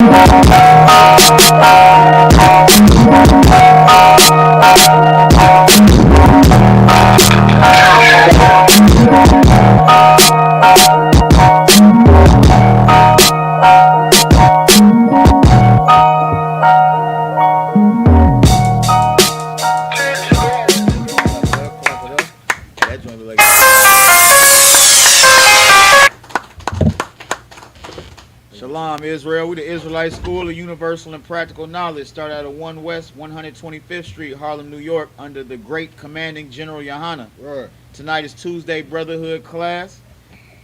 That joint look like. Shalom, Israel. We the Israelite School of Universal and Practical Knowledge. Start out of 1 West, 125th Street, Harlem, New York, under the great commanding General Yohana. Right. Tonight is Tuesday Brotherhood class.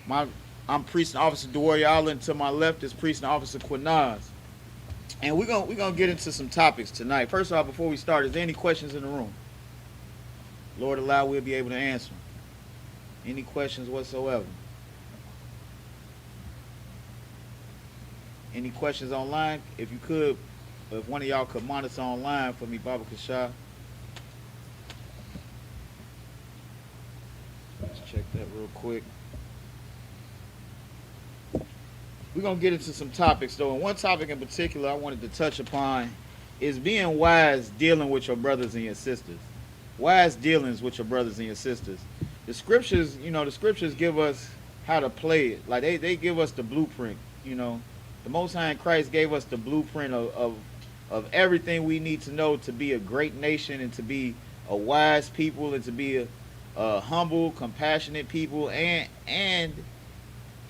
I'm Priest and Officer DeWarrior Island. To my left is Priest and Officer Quinaz. And we're gonna get into some topics tonight. First of all, before we start, is there any questions in the room? Lord allow, we'll be able to answer them. Any questions whatsoever? Any questions online? If you could, if one of y'all could monitor online for me, Baba Kashah. Let's check that real quick. We're going to get into some topics, though. And one topic in particular I wanted to touch upon is being wise dealing with your brothers and your sisters. Wise dealings with your brothers and your sisters. The scriptures, the scriptures give us how to play it. Like, they give us the blueprint, The Most High in Christ gave us the blueprint of everything we need to know to be a great nation and to be a wise people and to be a humble, compassionate people and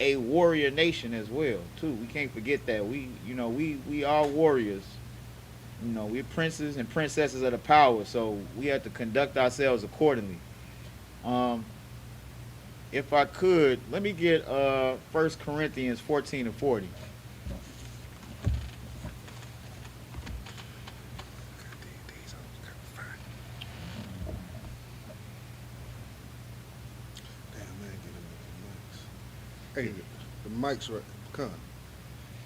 a warrior nation as well, too. We can't forget that. We are warriors. We're princes and princesses of the power, so we have to conduct ourselves accordingly. If I could, let me get 1 Corinthians 14 and 40. Hey, the mic's right. Come.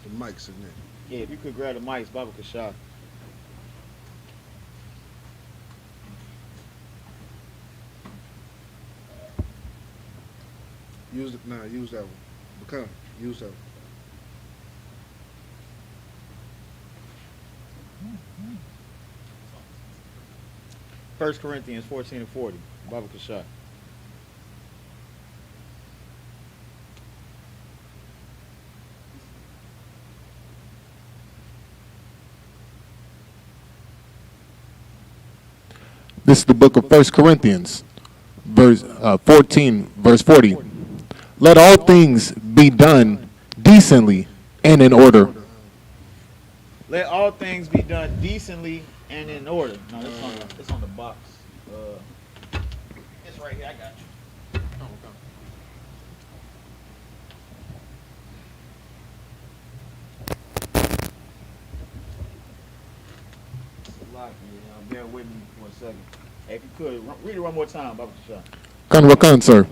The mic's in there. Yeah, if you could grab the mics, Baba Kashah. Use that one. Come. Use that one. 1 Corinthians 14 and 40. Baba Kashah. This is the book of 1 Corinthians, verse 14, verse 40. Let all things be done decently and in order. Let all things be done decently and in order. No, it's on the box. It's right here. I got you. Bear with me for a second. Hey, if you could, read it one more time, Baba Kashah. Kan, sir.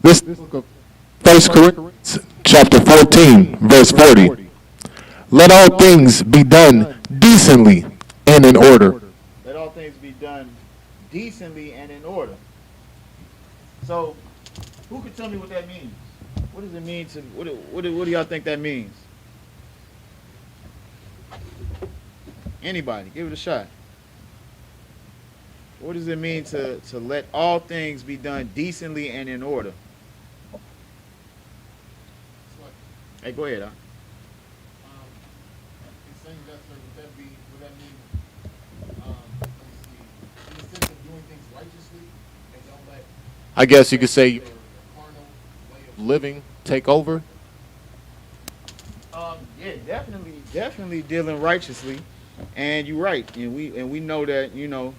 This book of 1 Corinthians, chapter 14, verse 40. Let all things be done decently and in order. Let all things be done decently and in order. So, who could tell me what that means? What does it mean to, what do y'all think that means? Anybody, give it a shot. What does it mean to let all things be done decently and in order? Hey, go ahead, huh? In saying that, sir, would that mean, let me see, in the sense of doing things righteously and don't let I guess you could say their carnal way of living take over. Yeah, definitely dealing righteously. And you're right, and we know that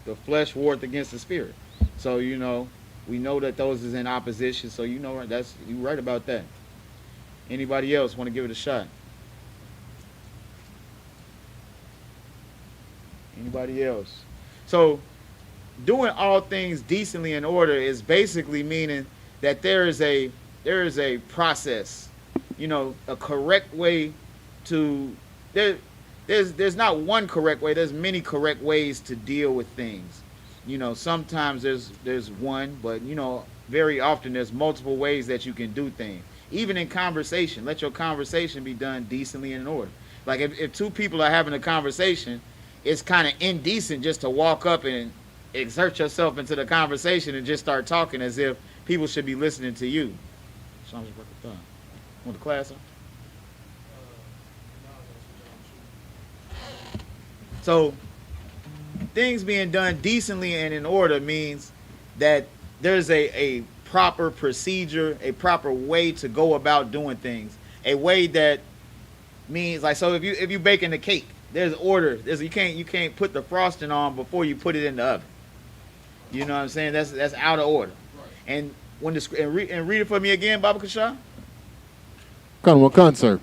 the flesh warreth against the spirit. So we know that those is in opposition. So you right about that. Anybody else want to give it a shot? Anybody else? So doing all things decently in order is basically meaning that there is a process, a correct way to There's not one correct way. There's many correct ways to deal with things. Sometimes there's one, but very often there's multiple ways that you can do things. Even in conversation, let your conversation be done decently and in order. Like if two people are having a conversation, it's kind of indecent just to walk up and exert yourself into the conversation and just start talking as if people should be listening to you. Want the class on? So things being done decently and in order means that there's a proper procedure, a proper way to go about doing things. A way that means, like, so if you baking a cake, there's order. You can't put the frosting on before you put it in the oven. You know what I'm saying? That's out of order. And when and read it for me again, Baba Kasha. Come, sir.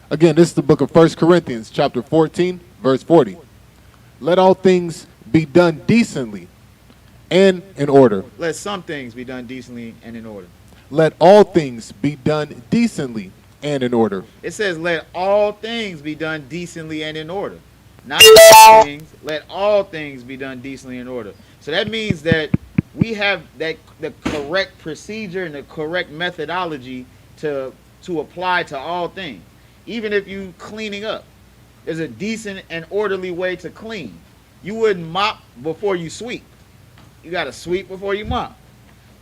Again, this is the book of 1 Corinthians, chapter 14, verse 40. Let all things be done decently and in order. Let some things be done decently and in order. Let all things be done decently and in order. It says, let all things be done decently and in order. Not all things. Let all things be done decently and in order. So that means that we have the correct procedure and the correct methodology to apply to all things. Even if you cleaning up, there's a decent and orderly way to clean. You wouldn't mop before you sweep. You got to sweep before you mop.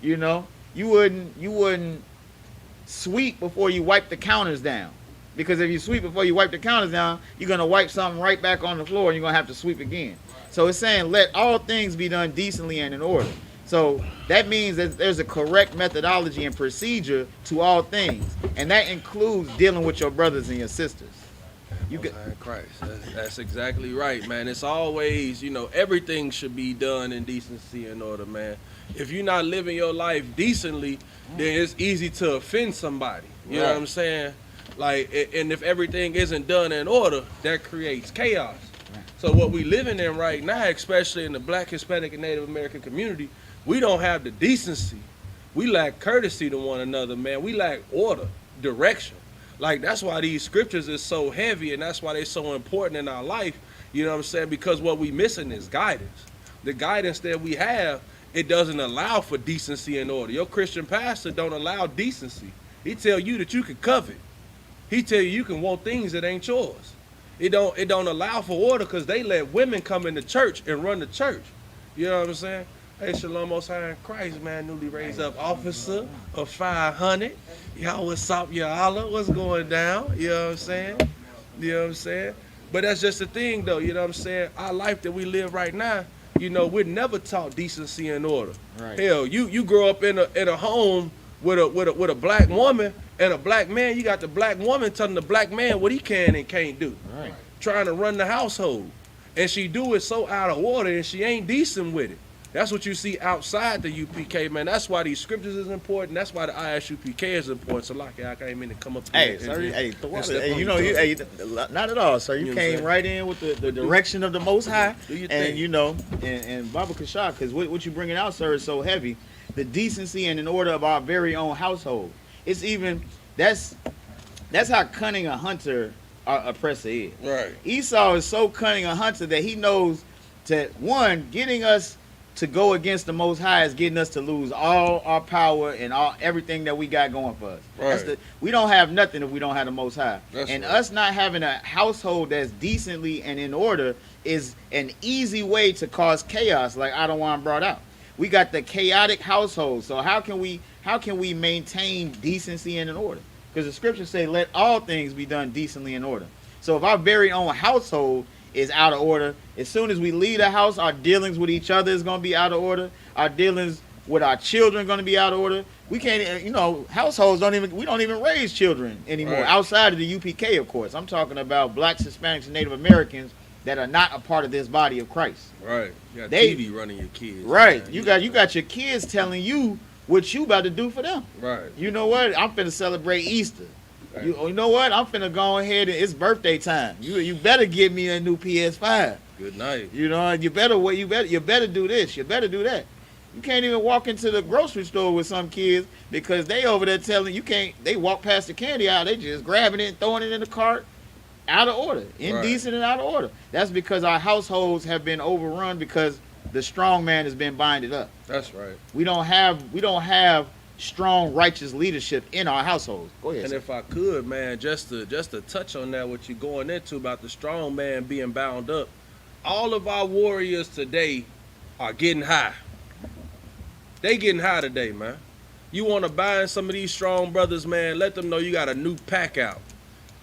You know, you wouldn't sweep before you wipe the counters down. Because if you sweep before you wipe the counters down, you're going to wipe something right back on the floor and you're going to have to sweep again. So it's saying let all things be done decently and in order. So that means that there's a correct methodology and procedure to all things. And that includes dealing with your brothers and your sisters. You get Christ. That's exactly right, man. It's always, everything should be done in decency and order, man. If you're not living your life decently, then it's easy to offend somebody. You know what I'm saying? Like, and if everything isn't done in order, that creates chaos. So what we living in right now, especially in the Black, Hispanic, and Native American community, we don't have the decency. We lack courtesy to one another, man. We lack order, direction. Like, that's why these scriptures is so heavy, and that's why they're so important in our life. You know what I'm saying? Because what we missing is guidance. The guidance that we have, it doesn't allow for decency and order. Your Christian pastor don't allow decency. He tell you that you can covet. He tell you can want things that ain't yours. It don't allow for order because they let women come into church and run the church. You know what I'm saying? Hey, Shalom Most High in Christ, man, newly raised up officer of 500. Y'all, what's up, y'all? What's going down? You know what I'm saying? You know what I'm saying? But that's just the thing, though. You know what I'm saying? Our life that we live right now, we're never taught decency and order. Right. Hell, you grow up in a home with a black woman and a black man. You got the black woman telling the black man what he can and can't do. Right. Trying to run the household. And she do it so out of order and she ain't decent with it. That's what you see outside the UPK, man. That's why these scriptures is important. That's why the ISUPK is important. So, like, I can't mean to come up here. Not at all, sir. You came right in with the direction of the Most High. And Baba Kasha, because what you bringing out, sir, is so heavy. The decency and in order of our very own household. It's even, that's how cunning a hunter our oppressor is. Right. Esau is so cunning a hunter that he knows that, one, getting us to go against the Most High is getting us to lose all our power and everything that we got going for us. Right. We don't have nothing if we don't have the Most High. Us not having a household that's decently and in order is an easy way to cause chaos, like Adawan brought out. We got the chaotic household. So how can we maintain decency and in order? Because the scriptures say, let all things be done decently in order. So if our very own household is out of order, as soon as we leave the house, our dealings with each other is going to be out of order. Our dealings with our children are going to be out of order. We can't, households don't even raise children anymore, right, outside of the UPK, of course. I'm talking about blacks, Hispanics, and Native Americans that are not a part of this body of Christ. Right. You got TV running your kids. Right. Man. You got your kids telling you what you about to do for them. Right. You know what? I'm finna celebrate Easter. Right. You know what? I'm finna go ahead and it's birthday time. You better give me a new PS5. Good night. You better do this. You better do that. You can't even walk into the grocery store with some kids because they over there telling you can't. They walk past the candy aisle, they just grabbing it and throwing it in the cart. Out of order, indecent, right, and out of order. That's because our households have been overrun because the strong man has been binded up. That's right. We don't have strong, righteous leadership in our households. Go ahead. And sir. if I could, man, just to touch on that, what you're going into about the strong man being bound up, all of our warriors today are getting high. They getting high today, man. You want to bind some of these strong brothers, man, let them know you got a new pack out,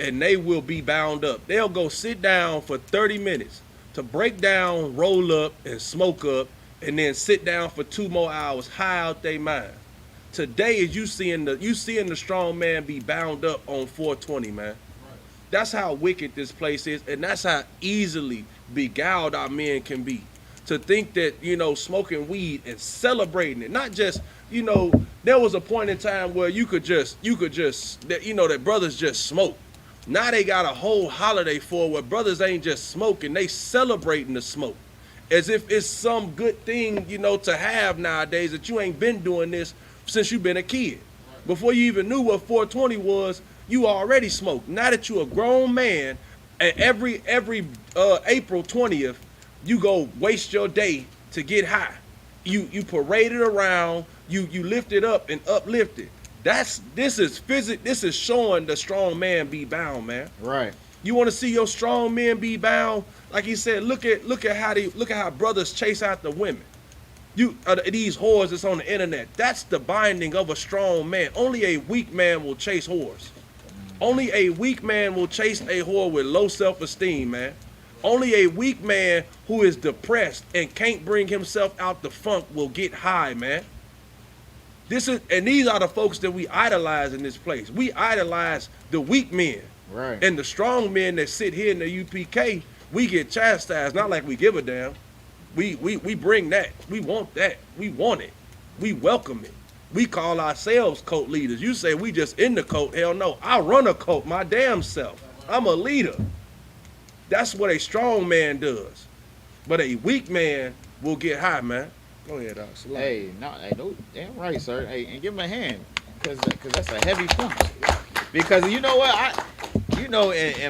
and they will be bound up. They'll go sit down for 30 minutes to break down, roll up, and smoke up, and then sit down for 2 more hours, high out their mind. Today is you seeing the strong man be bound up on 420, man. That's how wicked this place is, and that's how easily beguiled our men can be. To think that, you know, smoking weed and celebrating it, not just, you know, there was a point in time where you could just, that, you know, that brothers just smoke. Now they got a whole holiday for where brothers ain't just smoking, they celebrating the smoke. As if it's some good thing, you know, to have nowadays, that you ain't been doing this since you've been a kid. Before you even knew what 420 was, you already smoked. Now that you're a grown man, and every April 20th, you go waste your day to get high. You parade it around, you lift it up and uplift it. This is showing the strong man be bound, man. Right. You want to see your strong men be bound? Like he said, look at how brothers chase out the women. These whores that's on the internet. That's the binding of a strong man. Only a weak man will chase whores. Only a weak man will chase a whore with low self-esteem, man. Only a weak man who is depressed and can't bring himself out the funk will get high, man. These are the folks that we idolize in this place. We idolize the weak men. Right. And the strong men that sit here in the UPK, we get chastised, not like we give a damn. We bring that. We want that. We want it. We welcome it. We call ourselves cult leaders. You say we just in the cult. Hell no. I run a cult my damn self. I'm a leader. That's what a strong man does. But a weak man will get high, man. Go ahead, Doc. Hey, no, damn right, sir. Hey, and give him a hand, cause that's a heavy point. Because you know what, in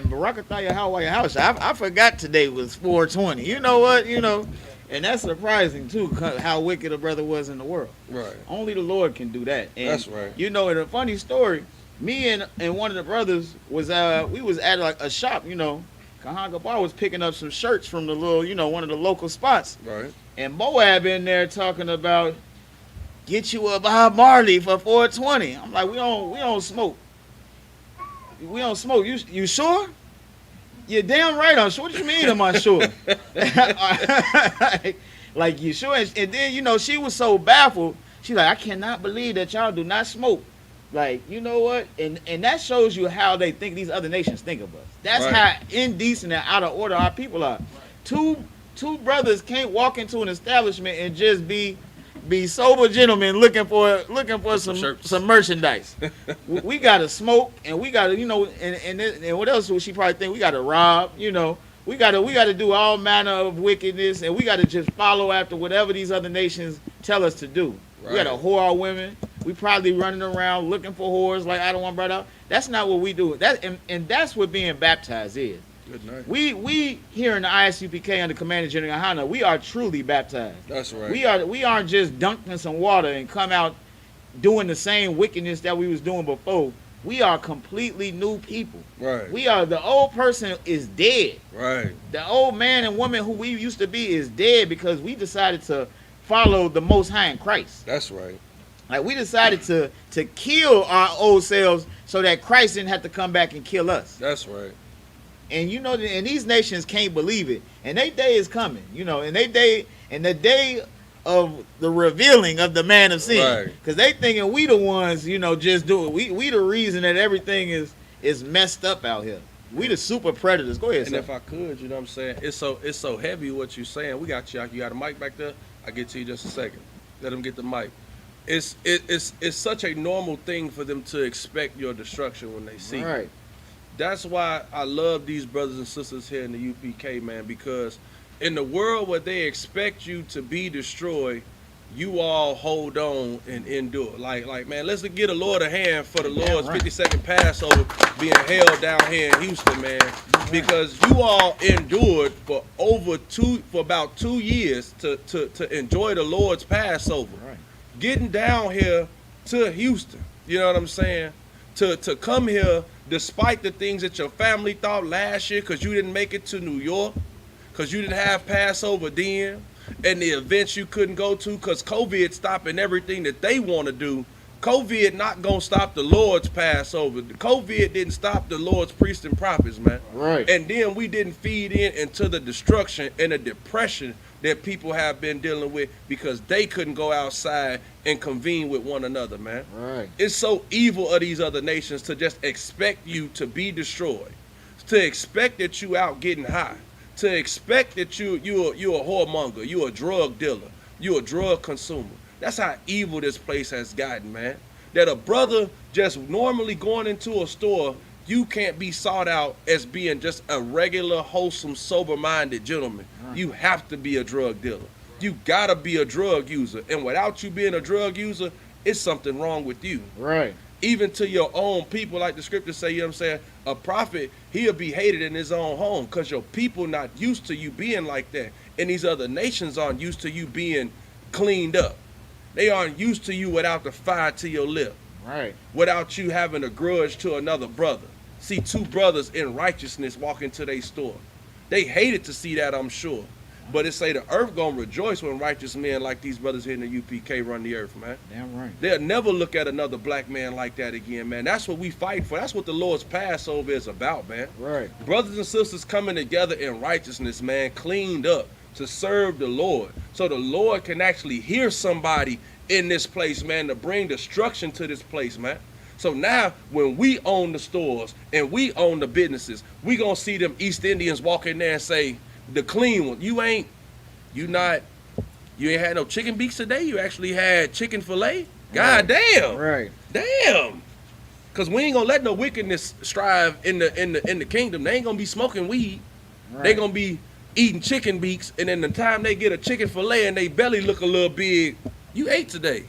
Barakataya Hawaii House, I forgot today was 420. You know what, and that's surprising too, how wicked a brother was in the world. Right. Only the Lord can do that. And, That's right. In a funny story, me and one of the brothers was we was at like a shop, Kahanga Bar was picking up some shirts from the little, one of the local spots. Right. And Moab in there talking about get you a Bob Marley for 420. I'm like, we don't smoke. We don't smoke. You sure? You're damn right I'm sure. What do you mean am I sure? like you sure? And then, she was so baffled. She's like, I cannot believe that y'all do not smoke. Like, you know what? And that shows you how they think these other nations think of us. That's Right. how indecent and out of order our people are. Two brothers can't walk into an establishment and just be sober gentlemen looking for some merchandise. We gotta smoke and we gotta, and what else would she probably think? We gotta rob, we gotta do all manner of wickedness, and we gotta just follow after whatever these other nations tell us to do. Right. We gotta whore our women. We probably running around looking for whores like I don't want brought out. That's not what we do. And that's what being baptized is. Good night. We here in the ISUPK under Commander General Hana, we are truly baptized. That's right. We aren't just dunked in some water and come out doing the same wickedness that we was doing before. We are completely new people. Right. The old person is dead. Right. The old man and woman who we used to be is dead because we decided to follow the Most High in Christ. That's right. Like we decided to kill our old selves so that Christ didn't have to come back and kill us. That's right. And and these nations can't believe it. And their day is coming, and the day of the revealing of the man of sin. Right. Because they thinking we the ones, just do it. We the reason that everything is messed up out here. We the super predators. Go ahead, And sir. if I could, you know what I'm saying? It's so heavy what you're saying. We got you. You got a mic back there? I'll get to you just a second. Let them get the mic. It's such a normal thing for them to expect your destruction when they see you. Right. That's why I love these brothers and sisters here in the UPK, man, because in the world where they expect you to be destroyed, you all hold on and endure. Like man, let's get a Lord a hand for the Lord's right. 52nd Passover being held down here in Houston, man, because you all endured for about 2 years to enjoy the Lord's Passover. Right. Getting down here to Houston. You know what I'm saying? To come here despite the things that your family thought last year because you didn't make it to New York, because you didn't have Passover then, and the events you couldn't go to because COVID stopping everything that they want to do. COVID not going to stop the Lord's Passover. COVID didn't stop the Lord's priests and prophets, man. Right. And then we didn't feed into the destruction and the depression that people have been dealing with because they couldn't go outside and convene with one another, man. Right. It's so evil of these other nations to just expect you to be destroyed, to expect that you out getting high, to expect that you a whoremonger, you a drug dealer, you a drug consumer. That's how evil this place has gotten, man. That a brother just normally going into a store, you can't be sought out as being just a regular, wholesome, sober-minded gentleman. You have to be a drug dealer. You gotta be a drug user. And without you being a drug user, it's something wrong with you. Right. Even to your own people, like the scriptures say, you know what I'm saying? A prophet, he'll be hated in his own home because your people not used to you being like that. And these other nations aren't used to you being cleaned up. They aren't used to you without the fire to your lip. Right. Without you having a grudge to another brother. See two brothers in righteousness walk into their store. They hated to see that, I'm sure. But it say the earth gonna rejoice when righteous men like these brothers here in the UPK run the earth, man. Damn right. They'll never look at another black man like that again, man. That's what we fight for. That's what the Lord's Passover is about, man. Right. Brothers and sisters coming together in righteousness, man, cleaned up to serve the Lord. So the Lord can actually hear somebody in this place, man, to bring destruction to this place, man. So now when we own the stores and we own the businesses, we gonna see them East Indians walk in there and say, the clean one, you ain't had no chicken beaks today, you actually had chicken fillet? God damn. Right. Damn. Cause we ain't gonna let no wickedness strive in the kingdom. They ain't gonna be smoking weed. Right. They gonna be eating chicken beaks, and then the time they get a chicken fillet and they belly look a little big, you ate today.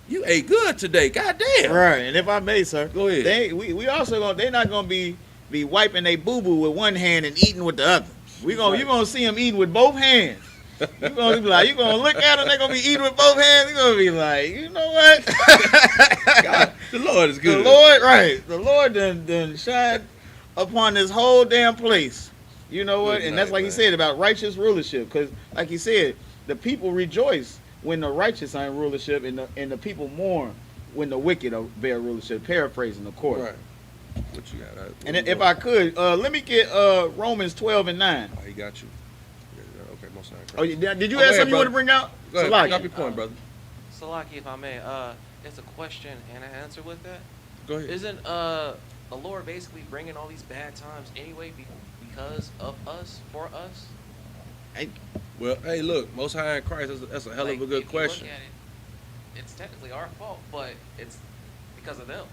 You ate good today. God damn. Right. And if I may, sir, Go ahead. We also gonna they're not gonna be wiping their boo boo with one hand and eating with the other. You gonna see them eating with both hands. You gonna be like, you gonna look at them, they're gonna be eating with both hands. You gonna be like, you know what? God, the Lord is good. The Lord, right? The Lord done shine upon this whole damn place. You know what? Good And that's night, like man. he said about righteous rulership, because like he said, the people rejoice when the righteous are in rulership, and the people mourn when the wicked bear rulership. Paraphrasing, of course. Right. What you got? And if I could, let me get Romans 12:9. Oh, he got you. Okay, most of Oh, did you Go have ahead, something you want brother. to bring out? Go ahead, Salaki. bring up your point, brother. Salaki, if I may, it's a question and an answer with that. Go ahead. Isn't the Lord basically bringing all these bad times anyway because of us, for us? Well, hey, look, Most High in Christ, that's a hell of a good question. If you look at it, it's technically our fault, but it's because of them.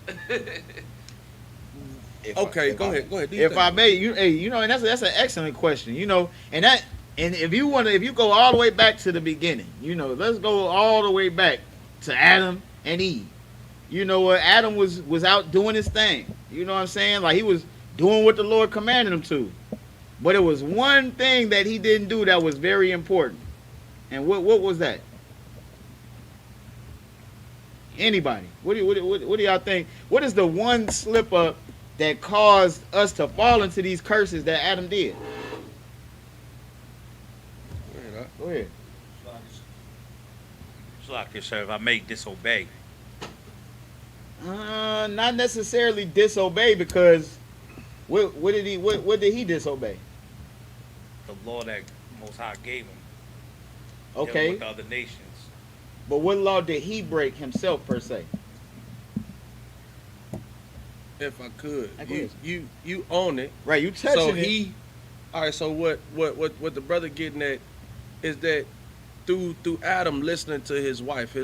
Okay, go ahead. Do your If thing. I may, and that's an excellent question, and if you go all the way back to the beginning, let's go all the way back to Adam and Eve. You know what? Adam was out doing his thing. You know what I'm saying? Like he was doing what the Lord commanded him to. But it was one thing that he didn't do that was very important. And what was that? Anybody? What do y'all think? What is the one slip up that caused us to fall into these curses that Adam did? Go ahead. Like sir, if I may disobey. Not necessarily disobey, because what did he disobey? The law that Most High gave him. dealing Okay, With the other nations. but what law did he break himself per se? If I could, Go ahead. you own it. Right, you touching So it. all right. So what the brother getting at is that through Adam listening to his wife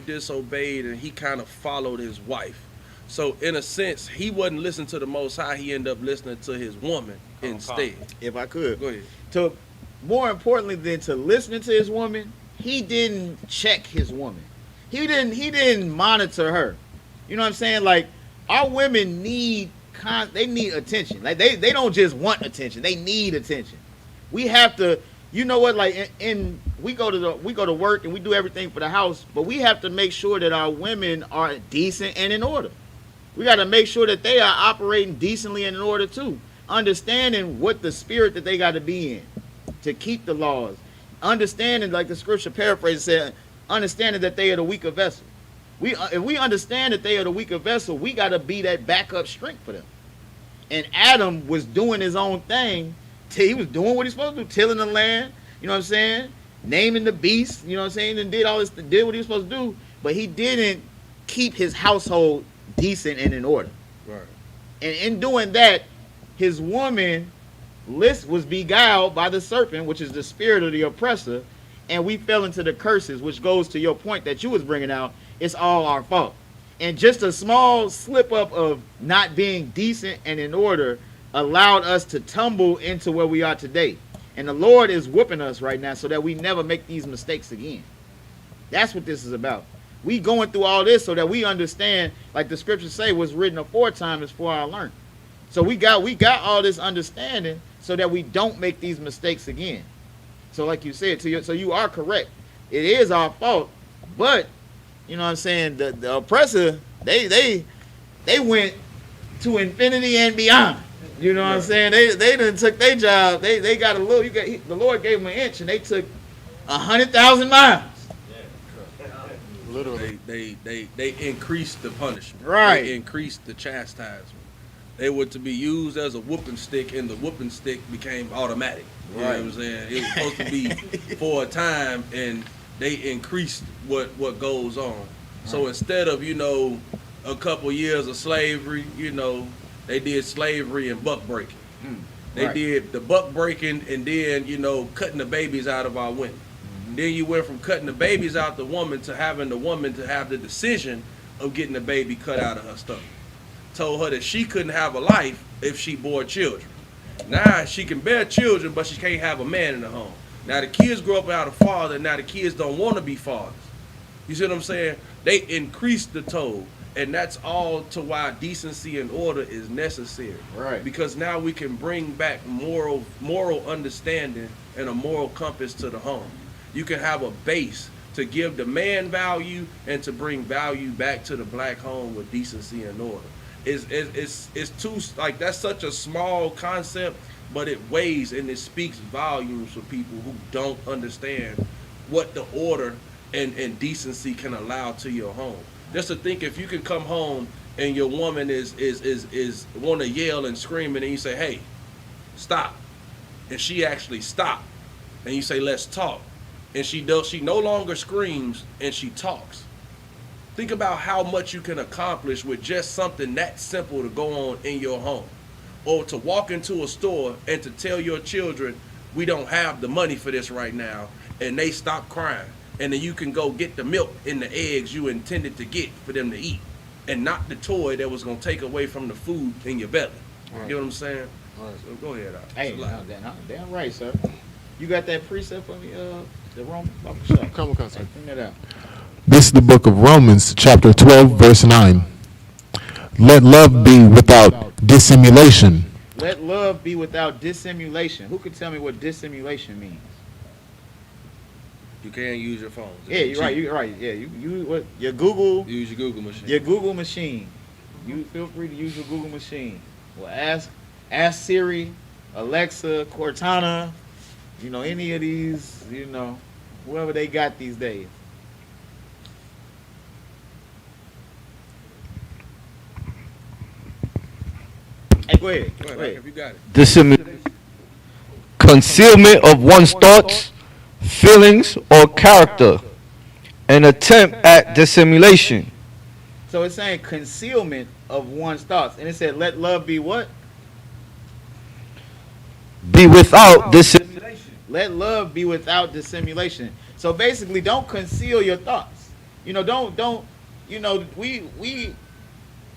disobeyed and he kind of followed his wife. So in a sense, he wasn't listening to the Most High. He ended up listening to his woman instead. If I could. Go ahead. To more importantly than to listening to his woman, he didn't check his woman. He didn't monitor her. You know what I'm saying? Like, our women need attention. Like they don't just want attention. They need attention. We have to you know what? Like, we go to work and we do everything for the house, but we have to make sure that our women are decent and in order. We got to make sure that they are operating decently and in order too, understanding what the spirit that they got to be in to keep the laws, understanding, like the scripture paraphrase said, understanding that they are the weaker vessel. If we understand that they are the weaker vessel, we got to be that backup strength for them. And Adam was doing his own thing. He was doing what he's supposed to do, tilling the land, you know what I'm saying? Naming the beasts, you know what I'm saying? And did all this, did what he was supposed to do. But he didn't keep his household decent and in order. Right. And in doing that, his woman was beguiled by the serpent, which is the spirit of the oppressor, and we fell into the curses, which goes to your point that you was bringing out. It's all our fault. And just a small slip up of not being decent and in order allowed us to tumble into where we are today. And the Lord is whooping us right now so that we never make these mistakes again. That's what this is about. We going through all this so that we understand, like the scriptures say, what's written aforetime is for our learning. So we got all this understanding so that we don't make these mistakes again. So like you said, so you are correct. It is our fault, but you know what I'm saying, the oppressor, they went to infinity and beyond. You know what I'm saying? They done took their job. They got a little. The Lord gave them an inch, and they took 100,000 miles. Literally. They increased the punishment. Right. They increased the chastisement. They were to be used as a whooping stick, and the whooping stick became automatic. You know what I'm saying? It was supposed to be for a time, and they increased what goes on. Right. So instead of, a couple years of slavery, they did slavery and buck breaking. They did the buck breaking and then, cutting the babies out of our women. Then you went from cutting the babies out the woman to having the woman to have the decision of getting the baby cut out of her stomach. Told her that she couldn't have a life if she bore children. Now she can bear children, but she can't have a man in the home. Now the kids grow up without a father, now the kids don't want to be fathers. You see what I'm saying? They increase the toll, and that's all to why decency and order is necessary. Right. Because now we can bring back moral understanding and a moral compass to the home. You can have a base to give the man value and to bring value back to the black home with decency and order. It's too, like, that's such a small concept, but it weighs and it speaks volumes for people who don't understand what the order and decency can allow to your home. Just to think, if you can come home and your woman is want to yell and scream, and then you say, hey, stop, and she actually stop, and you say, let's talk, and she no longer screams and she talks. Think about how much you can accomplish with just something that simple to go on in your home. Or to walk into a store and to tell your children, we don't have the money for this right now, and they stop crying. And then you can go get the milk and the eggs you intended to get for them to eat, and not the toy that was going to take away from the food in your belly. Right. You know what I'm saying? Right. So go ahead, Al. Hey, It's a lot. damn right, sir. You got that precept for me, the Roman Bible shop? Come on, Hey, bring that out. This is the book of Romans, chapter 12, verse 9. Let love be without dissimulation. Let love be without dissimulation. Who can tell me what dissimulation means? You can't use your phone. Yeah, you're right. You're right. Yeah, your Google. Use your Google machine. Your Google machine. You feel free to use your Google machine. Well, ask Siri, Alexa, Cortana, any of these, whoever they got these days. Hey, go ahead. Go ahead, if you got it. Dissimulation. Concealment of one's thoughts, feelings, or character. An attempt at dissimulation. So it's saying concealment of one's thoughts. And it said, let love be what? Be without dissimulation. Let love be without dissimulation. So basically, don't conceal your thoughts. Don't. We.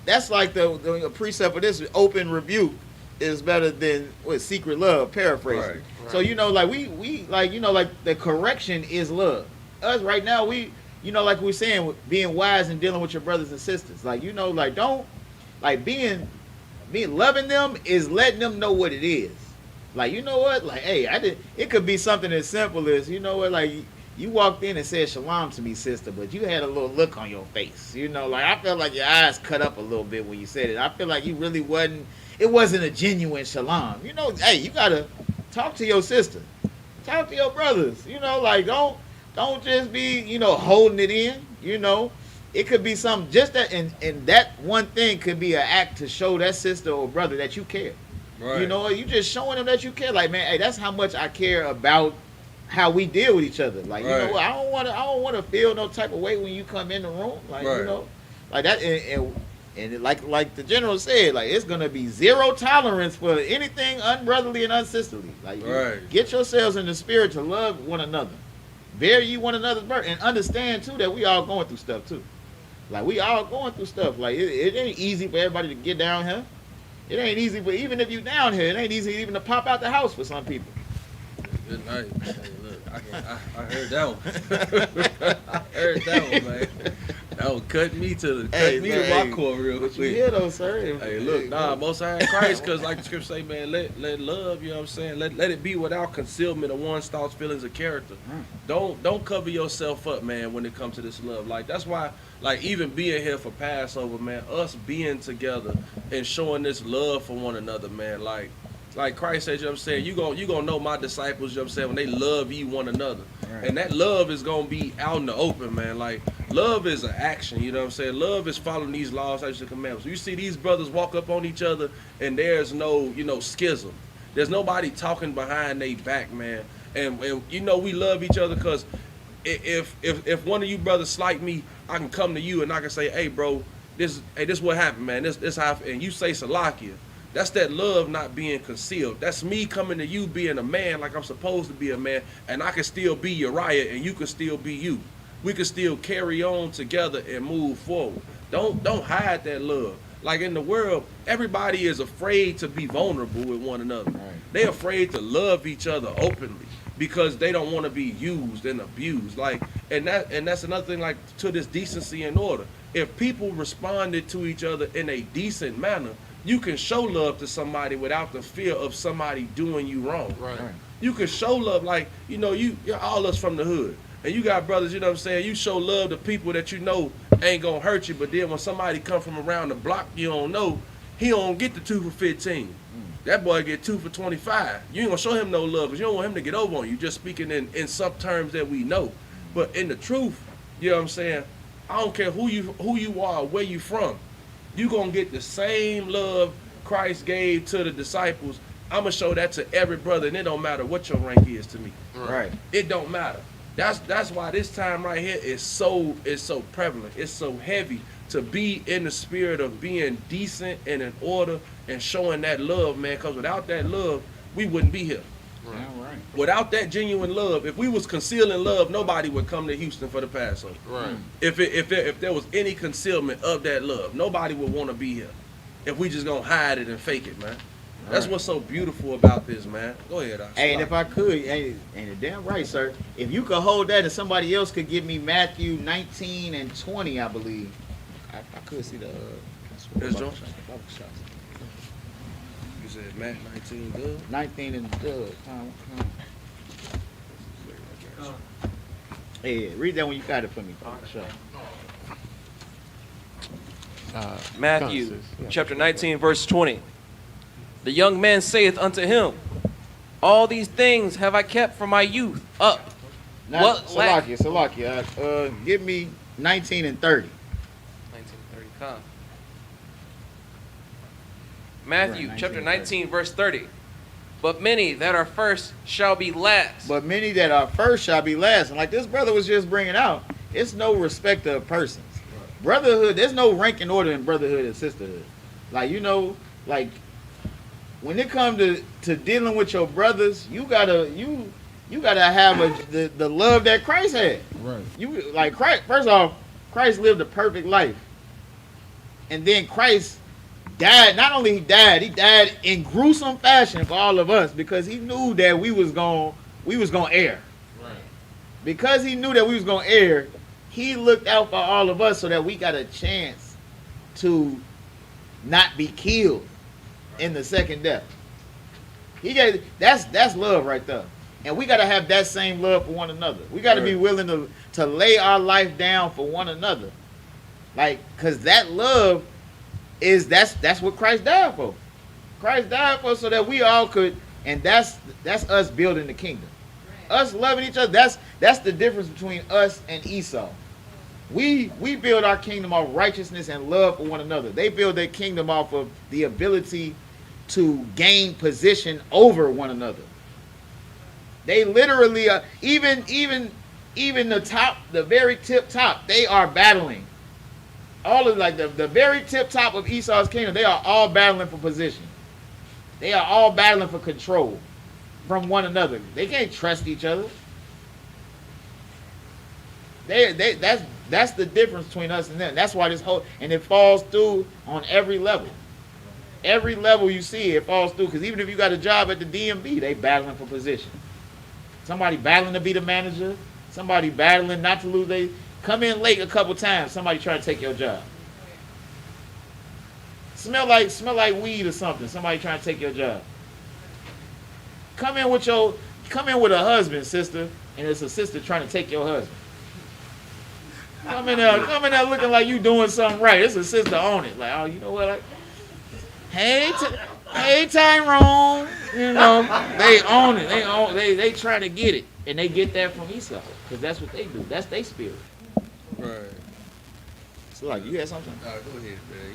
That's like the precept of this: open rebuke is better than secret love. Paraphrasing. Right. So like we like the correction is love. Us right now, like we're saying, being wise and dealing with your brothers and sisters. Don't being loving them is letting them know what it is. Like, you know what? Like, hey, it could be something as simple as, you know what? Like, you walked in and said shalom to me, sister, but you had a little look on your face. You know, like, I felt like your eyes cut up a little bit when you said it. I feel like you really it wasn't a genuine shalom. You know, hey, you gotta talk to your sister. Talk to your brothers. You know, like, don't just be, you know, holding it in. You know, it could be something just that, and that one thing could be an act to show that sister or brother that you care. Right. You know, you just showing them that you care. Like, man, hey, that's how much I care about how we deal with each other. Like, you know, I don't want to feel no type of way when you come in the room. Like, you know, like that, and like the general said, like, it's gonna be zero tolerance for anything unbrotherly and unsisterly. Like, get yourselves in the spirit to love one another, bear you one another's burden, and understand too that we all going through stuff too. Like, we all going through stuff. Like, it ain't easy for everybody to get down here. It ain't easy, but even if you down here, it ain't easy even to pop out the house for some people. Good night. Hey, look, I heard that one. I heard that one, man. That one cut me to my core real quick. You hear though, sir? Hey, look, Most High in Christ, because like the scripture say, man, let love, you know what I'm saying? Let it be without concealment of one's thoughts, feelings, or character. Don't cover yourself up, man, when it comes to this love. Like, that's why, like, even being here for Passover, man, us being together and showing this love for one another, man, like Christ said, you know what I'm saying, you gonna know my disciples, you know what I'm saying, when they love you one another. Right. And that love is gonna be out in the open, man. Like, love is an action, you know what I'm saying? Love is following these laws, statutes, and commandments. You see these brothers walk up on each other and there's no, you know, schism. There's nobody talking behind their back, man. And you know, we love each other because if one of you brothers slight me, I can come to you and I can say, hey, bro, this what happened, man. This how, and you say Salakia. That's that love not being concealed. That's me coming to you being a man like I'm supposed to be a man, and I can still be Uriah and you can still be you. We can still carry on together and move forward. Don't hide that love. Like, in the world, everybody is afraid to be vulnerable with one another. Right. They're afraid to love each other openly because they don't want to be used and abused. Like, and that's another thing, like, to this decency and order. If people responded to each other in a decent manner, you can show love to somebody without the fear of somebody doing you wrong. Right. You can show love, like, you know, you're all us from the hood. And you got brothers, you know what I'm saying, you show love to people that you know ain't gonna hurt you, but then when somebody come from around the block you don't know, he don't get the 2 for 15. That boy get 2 for 25. You ain't gonna show him no love because you don't want him to get over on you, just speaking in some terms that we know. But in the truth, you know what I'm saying, I don't care who you are, where you from, you gonna get the same love Christ gave to the disciples. I'm gonna show that to every brother, and it don't matter what your rank is to me. Right. It don't matter. That's why this time right here is so prevalent. It's so heavy to be in the spirit of being decent and in order and showing that love, man. Because without that love, we wouldn't be here. Right. Without that genuine love, if we was concealing love, nobody would come to Houston for the Passover. Right. If there was any concealment of that love, nobody would want to be here. If we just gonna hide it and fake it, man. That's what's so beautiful about this, man. Go ahead, Hey, and if I could, and you're damn right, sir. If you could hold that and somebody else could give me Matthew 19 and 20, I believe. I could see the. There's John. You said Matt 19 good? 19 and good. Hey, read that when you got it for me. Sure. Matthew chapter 19, verse 20. The young man saith unto him, all these things have I kept from my youth up. Now, what Salakia, give me 19 and 30. 19 and 30, come. Matthew chapter 19, verse 30. But many that are first shall be last. But many that are first shall be last. And like this brother was just bringing out, it's no respect of persons. Brotherhood, there's no rank and order in brotherhood and sisterhood. Like, you know, like, when it comes to dealing with your brothers, you gotta have the love that Christ had. Right. You like Christ. First off, Christ lived a perfect life, and then Christ died. Not only he died in gruesome fashion for all of us because he knew that we was gonna err. Right. Because he knew that we was gonna err, he looked out for all of us so that we got a chance to not be killed in the second death. He gave that's love right there. And we gotta have that same love for one another. We gotta be willing to lay our life down for one another. Like, cause that love that's what Christ died for. Christ died for so that we all could, and that's us building the kingdom. Us loving each other. That's the difference between us and Esau. We build our kingdom off righteousness and love for one another. They build their kingdom off of the ability to gain position over one another. They literally even the top, the very tip top, they are battling. All of like the very tip top of Esau's kingdom, they are all battling for position. They are all battling for control from one another. They can't trust each other. That's the difference between us and them. That's why this whole, and it falls through on every level. Every level you see it falls through, because even if you got a job at the DMV, they battling for position. Somebody battling to be the manager. Somebody battling not to lose. They come in late a couple times. Somebody trying to take your job. Smell like weed or something. Somebody trying to take your job. Come in with a husband, sister, and it's a sister trying to take your husband. Come in there looking like you doing something right. It's a sister on it. Like, oh, you know what? Hey Tyrone. You know, they own it. They try to get it, and they get that from Esau, because that's what they do. That's their spirit. Right. So like, you had something? Go ahead, man.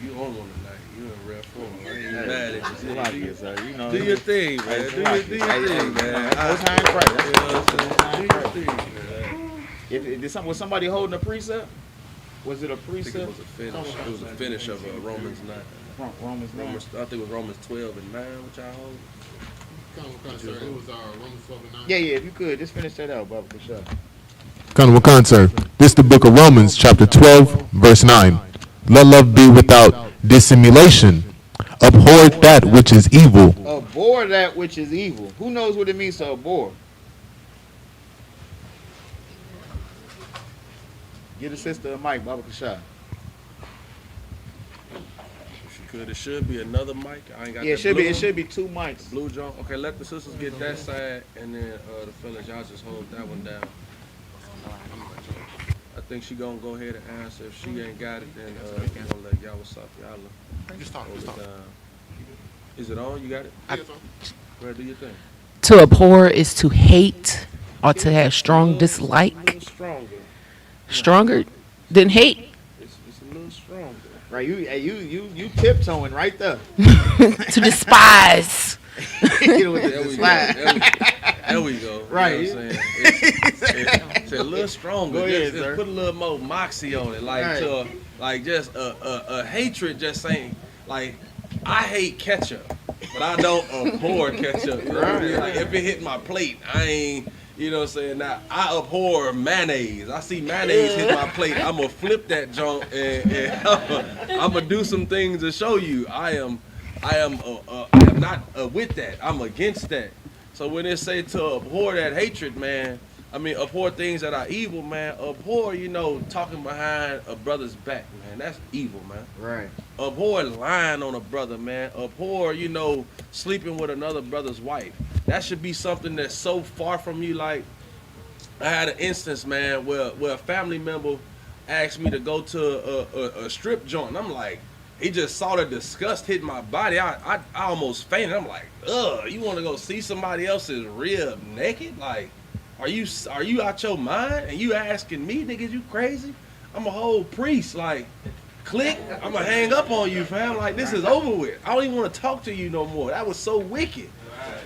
You on one tonight. You in rare form. I ain't even mad at you. Like it, sir. You know, Do your thing, man. Do your thing, man. Most high in Christ. You know what I'm saying? Do your thing, man. Was somebody holding a precept? Was it a I think precept? it was a finish. It was a finish of Romans 9. Romans 9. I think it was Romans 12 and 9, which I hold. Sir, it was Romans 12 and 9. Yeah, if you could, just finish that out, Baba, for sure. Khan, sir. This is the book of Romans, chapter 12, verse 9. Let love be without dissimulation. Abhor that which is evil. Abhor that which is evil. Who knows what it means to abhor? Get a sister a mic, Baba Kashah. If you could, it should be another mic. I ain't got Yeah, that blue it should be 2 mics. blue jump. Okay, let the sisters get that side, and then the fellas, y'all just hold that one down. I think she gonna go ahead and answer. If she ain't got it, then we gonna let y'all. What's up, y'all? Just talk. Is it on? You got it? Go ahead, do your thing. To abhor is to hate or to have strong dislike. A little stronger. Stronger than hate. It's a little stronger. Right, you tiptoeing right there. To despise. You know, with There the we slide. go. There we go. Right. You know what I'm saying? It's a little stronger. Go ahead, just sir. put a little more moxie on it, like Right. like just a hatred. Just saying, like, I hate ketchup, but I don't abhor ketchup. You know what I mean? Like, if it hit my plate, I ain't. You know what I'm saying? Now, I abhor mayonnaise. I see mayonnaise hit my plate, I'm going to flip that junk, and I'm going to do some things to show you I am not with that. I'm against that. So when they say to abhor that hatred, man, I mean, abhor things that are evil, man. Abhor, talking behind a brother's back, man. That's evil, man. Right. Abhor lying on a brother, man. Abhor, sleeping with another brother's wife. That should be something that's so far from you. Like, I had an instance, man, where a family member asked me to go to a strip joint. And I'm like, he just saw the disgust hit my body. I almost fainted. I'm like, ugh, you want to go see somebody else's rib naked? Like, are you out your mind? And you asking me, niggas, you crazy? I'm a whole priest. Like, click, I'm going to hang up on you, fam. Like, this is over with. I don't even want to talk to you no more. That was so wicked.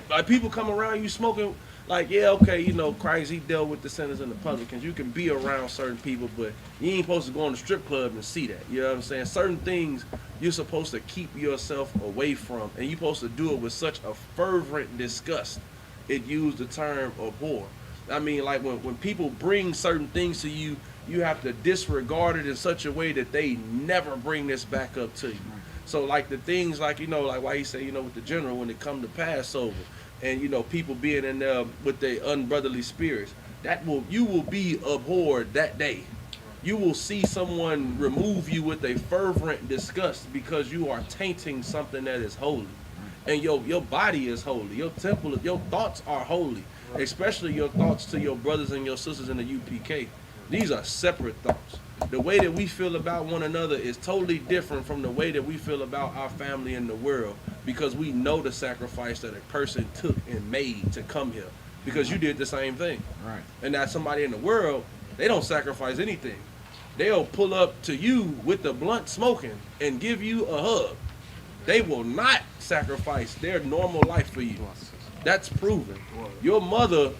Like, people come around you smoking, like, yeah, okay, Christ, he dealt with the sinners and the publicans. You can be around certain people, but you ain't supposed to go in the strip club and see that. You know what I'm saying? Certain things you're supposed to keep yourself away from, and you're supposed to do it with such a fervent disgust. It used the term abhor. I mean, like, when people bring certain things to you, you have to disregard it in such a way that they never bring this back up to you. So, like, the things, like, like why he say, with the general, when it come to Passover, and, people being in there with their unbrotherly spirits, you will be abhorred that day. You will see someone remove you with a fervent disgust because you are tainting something that is holy. and your body is holy. Your temple, your thoughts are holy, especially your thoughts to your brothers and your sisters in the UPK. These are separate thoughts. The way that we feel about one another is totally different from the way that we feel about our family in the world, because we know the sacrifice that a person took and made to come here, because you did the same thing. Right. And that somebody in the world, they don't sacrifice anything. They'll pull up to you with the blunt smoking and give you a hug. They will not sacrifice their normal life for you. That's proven. Your mother,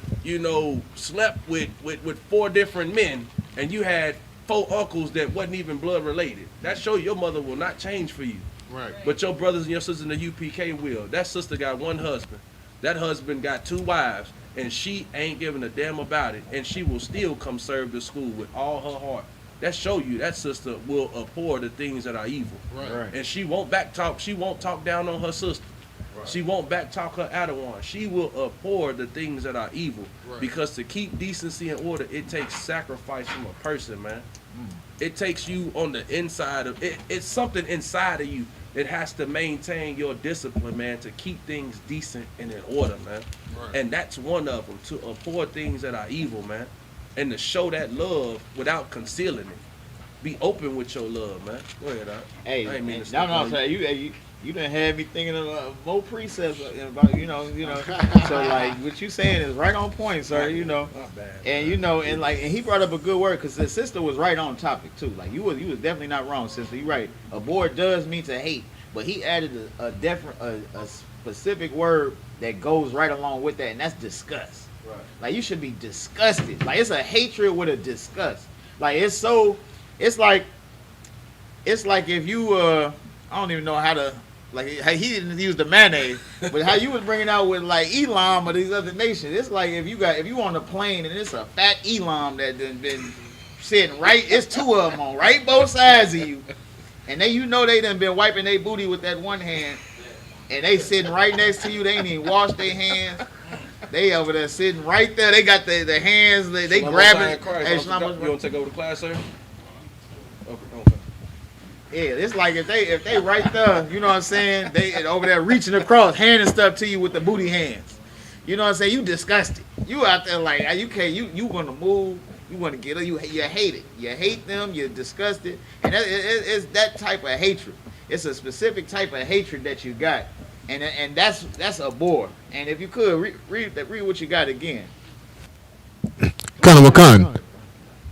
slept with 4 different men, and you had 4 uncles that wasn't even blood related. That shows your mother will not change for you. Right. But your brothers and your sisters in the UPK will. That sister got 1 husband. That husband got 2 wives, and she ain't giving a damn about it. And she will still come serve the school with all her heart. That show you that sister will abhor the things that are evil. Right. And she won't backtalk. She won't talk down on her sister. Right. She won't backtalk her Adawan. She will abhor the things that are evil. Right. Because to keep decency and order, it takes sacrifice from a person, man. It takes you on the inside of it. It's something inside of you that has to maintain your discipline, man, to keep things decent and in order, man. Right. And that's one of them, to abhor things that are evil, man, and to show that love without concealing it. Be open with your love, man. Go ahead, Doc. Hey, I ain't mean to no, step on you. you done had me thinking of more precepts about So like what you saying is right on point, sir. Not bad. And and he brought up a good word, because the sister was right on topic too. Like you was definitely not wrong, sister. You're right. Abhor does mean to hate, but he added a specific word that goes right along with that, and that's disgust. Right. Like you should be disgusted. Like it's a hatred with a disgust. Like it's like if you I don't even know how to, like, he didn't use the mayonnaise, but how you was bringing out with like Elam or these other nations. It's like if you on a plane and it's a fat Elam that done been sitting right, it's 2 of them on right both sides of you, and they they done been wiping their booty with that one hand, and they sitting right next to you. They ain't even washed their hands. They over there sitting right there. They got their hands. They grabbing. Hey, You want to take over the class, sir? Okay. Yeah, it's like if they right there, you know what I'm saying? They over there reaching across, handing stuff to you with the booty hands. You know what I'm saying? You disgusted. You out there like you can't. You want to move. You want to get it. You hate it. You hate them. You're disgusted, and it's that type of hatred. It's a specific type of hatred that you got, and that's a bore. And if you could read what you got again. Khan,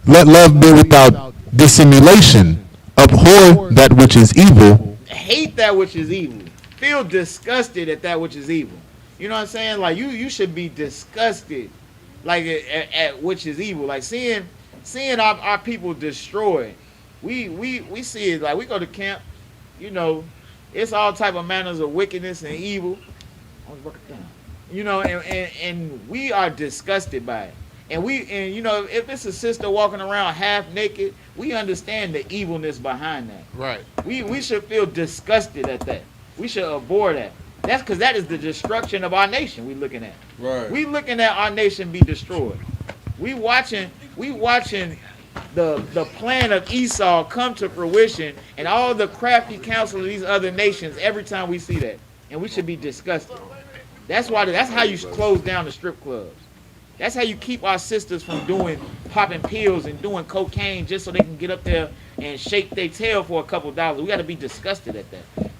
let love be without dissimulation. Abhor that which is evil. Hate that which is evil. Feel disgusted at that which is evil. You know what I'm saying? Like you should be disgusted, like at which is evil. Like seeing our people destroyed. We see it. Like we go to camp. It's all type of manners of wickedness and evil. And we are disgusted by it. And if it's a sister walking around half naked, we understand the evilness behind that. Right. We should feel disgusted at that. We should abhor that. That's because that is the destruction of our nation we looking at. Right. We looking at our nation be destroyed. We watching the plan of Esau come to fruition, and all the crafty counsel of these other nations every time we see that. And we should be disgusted. That's how you close down the strip clubs. That's how you keep our sisters from popping pills and doing cocaine just so they can get up there and shake their tail for a couple dollars. We got to be disgusted at that.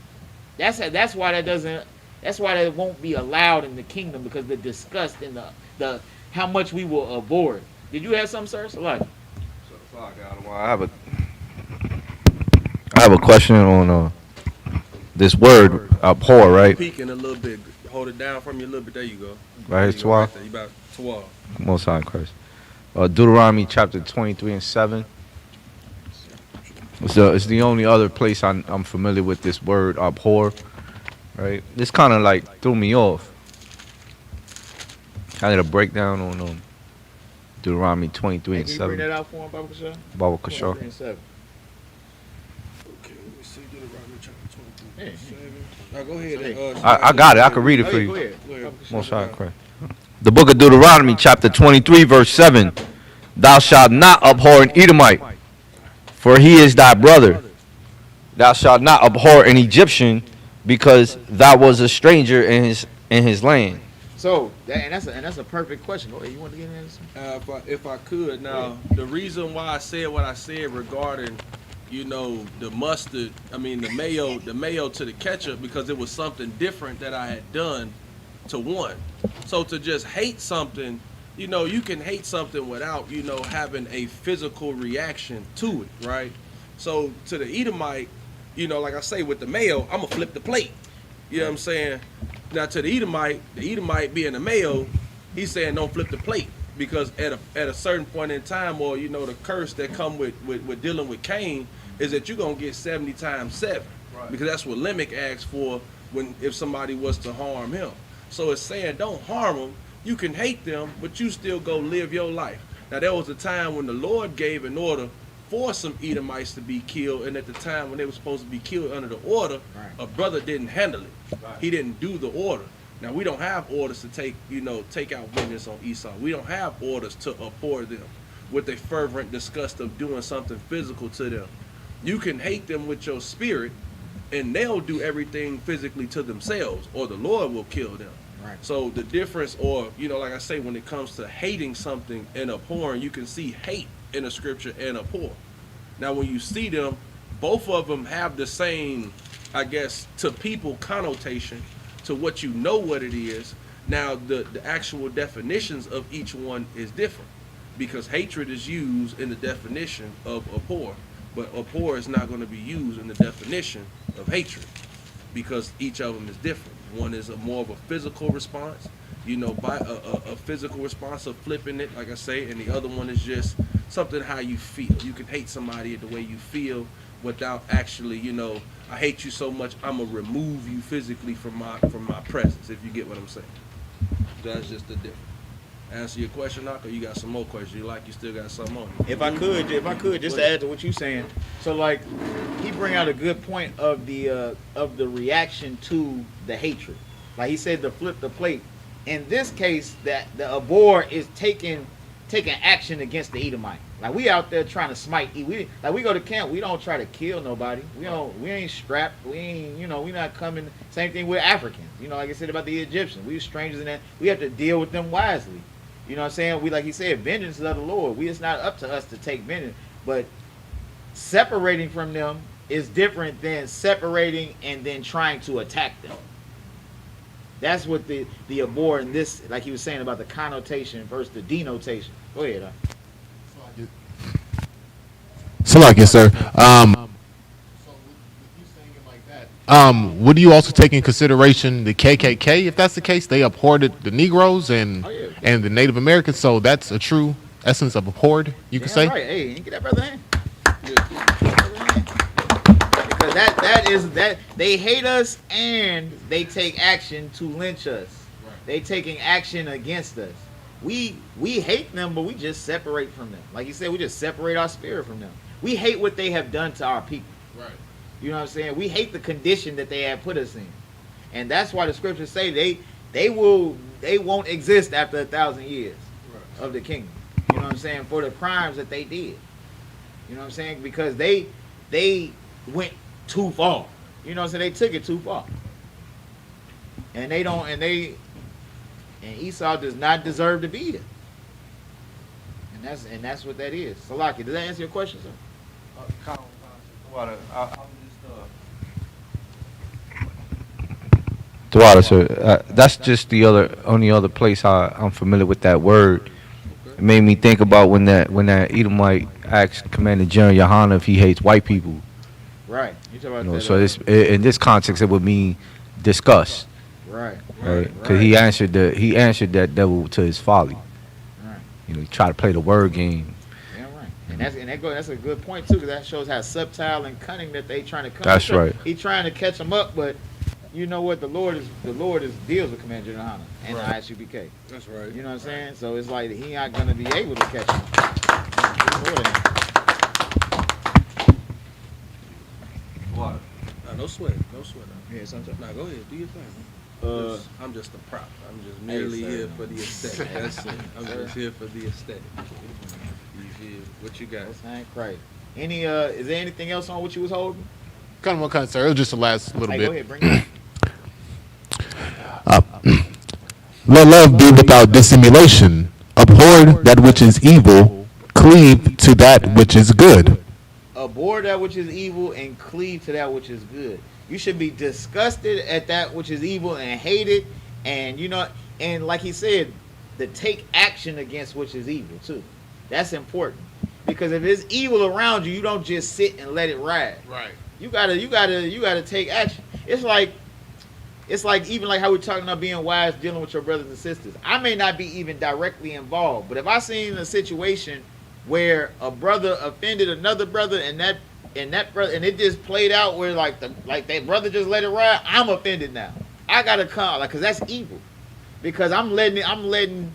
That's why that won't be allowed in the kingdom, because the disgust and the how much we will abhor it. Did you have something, sir? Salaki. I have a question on this word abhor, right? Peeking a little bit. Hold it down from you a little bit. There you go. Right here, Twa. You about Twa. Most High Christ. Deuteronomy chapter 23 and 7. It's the only other place I'm familiar with this word abhor, right? This kind of like threw me off. I need a breakdown on Deuteronomy 23 and Can you 7. bring that out for him, Baba Kashaw? Baba Kashaw. 23 and 7. Okay, let me see. Deuteronomy chapter 23. Now go ahead. I got it. I can read it for you. Go ahead. Most High Christ. The book of Deuteronomy chapter 23 verse 7. Thou shalt not abhor an Edomite, for he is thy brother. Thou shalt not abhor an Egyptian, because thou was a stranger in his land. So that's a perfect question. Go ahead. You want to get into this? If I could, now the reason why I said what I said regarding, the mustard, the mayo to the ketchup, because it was something different that I had done to one. So to just hate something, you can hate something without, having a physical reaction to it, right? So to the Edomite, like I say with the mayo, I'm gonna flip the plate. You know what I'm saying? Now to the Edomite being a male, he's saying don't flip the plate, because at a certain point in time, or the curse that come with dealing with Cain is that you're gonna get 70 times 7, right? Because that's what Lamech asked for if somebody was to harm him. So it's saying don't harm them. You can hate them, but you still go live your life. Now there was a time when the Lord gave an order for some Edomites to be killed, and at the time when they were supposed to be killed under the order, right, a brother didn't handle it. Right. He didn't do the order. Now we don't have orders to take out vengeance on Esau. We don't have orders to abhor them with a fervent disgust of doing something physical to them. You can hate them with your spirit, and they'll do everything physically to themselves, or the Lord will kill them. Right. So the difference, or like I say, when it comes to hating something and abhorring, you can see hate in the scripture and abhor. Now when you see them, both of them have the same, I guess, to people connotation to what what it is. Now the actual definitions of each one is different, because hatred is used in the definition of abhor, but abhor is not going to be used in the definition of hatred, because each of them is different. One is more of a physical response, by a physical response of flipping it, like I say, and the other one is just something how you feel. You can hate somebody the way you feel without actually, I hate you so much, I'm gonna remove you physically from my presence, if you get what I'm saying. That's just the difference. Answer your question, Knock, or you got some more questions? You still got something on you? If I could, just to add to what you're saying. So like, he bring out a good point of the reaction to the hatred. Like he said, to flip the plate. In this case, that the abhor is taking action against the Edomite. Like we out there trying to smite. We go to camp. We don't try to kill nobody. We ain't strapped. We ain't. We not coming. Same thing with Africans. Like I said about the Egyptians. We strangers in that. We have to deal with them wisely. You know what I'm saying? We, like he said, vengeance is of the Lord. It's not up to us to take vengeance. But separating from them is different than separating and then trying to attack them. That's what the abhor in this, like he was saying about the connotation versus the denotation. Go ahead. Salakia, sir. So with you saying it like that, Would you also take in consideration the KKK? If that's the case, they abhorred the Negroes and the Native Americans. So that's a true essence of abhorred, you could say. Right. Hey, get that brother in. Because that they hate us and they take action to lynch us. Right. They taking action against us. We hate them, but we just separate from them. Like you said, we just separate our spirit from them. We hate what they have done to our people. right. You know what I'm saying? We hate the condition that they have put us in. And that's why the scriptures say they won't exist after 1,000 years of the kingdom. You know what I'm saying? For the crimes that they did. You know what I'm saying? Because they went too far. You know what I'm saying? They took it too far. And Esau does not deserve to be there. And that's what that is. Salaki, does that answer your question, sir? Dwada, sir. That's just the only other place I'm familiar with that word. It made me think about when that Edomite asked Commander General Yohana if he hates white people. Right. You talk about that. So in this context, it would mean disgust. Right. Because he answered that devil to his folly. Right. He tried to play the word game. Yeah, right. And that's a good point too, because that shows how subtle and cunning that they trying to come. That's right. He trying to catch them up, but you know what? The Lord deals with Commander General Yohana and the Isupk. That's right. You know what I'm saying? So it's like he not gonna be able to catch him. Water. No sweat. Yeah, sometimes. Nah, go ahead. Do your thing. I'm just a prop. I'm just merely here for the aesthetic. That's it. I'm just here for the aesthetic. You feel? What you got? That's right. Is there anything else on what you was holding? Kind of one concern. It was just the last little Hey, bit. go ahead, bring it up. Let love be without dissimulation. Abhor that which is evil. Cleave to that which is good. Abhor that which is evil and cleave to that which is good. You should be disgusted at that which is evil and hate it, and and like he said, to take action against which is evil too. That's important because if it's evil around you, you don't just sit and let it ride. Right. You gotta take action. It's like even like how we're talking about being wise, dealing with your brothers and sisters. I may not be even directly involved, but if I seen a situation where a brother offended another brother and that brother and it just played out where like that brother just let it ride, I'm offended now. I gotta come because that's evil. Because I'm letting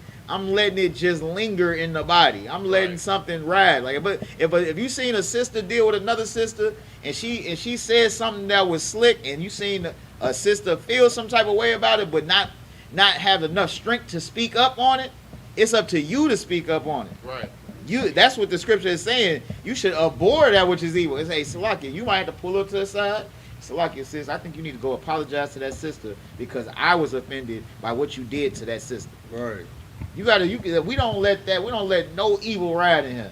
it just linger in the body. I'm letting something ride. Like, but if you seen a sister deal with another sister and she said something that was slick, and you seen a sister feel some type of way about it, but not have enough strength to speak up on it, it's up to you to speak up on it. Right. That's what the scripture is saying. You should abhor that which is evil. It's hey, Salakia, you might have to pull her to the side. Salakia, sis, I think you need to go apologize to that sister because I was offended by what you did to that sister. Right. We don't let no evil ride in here.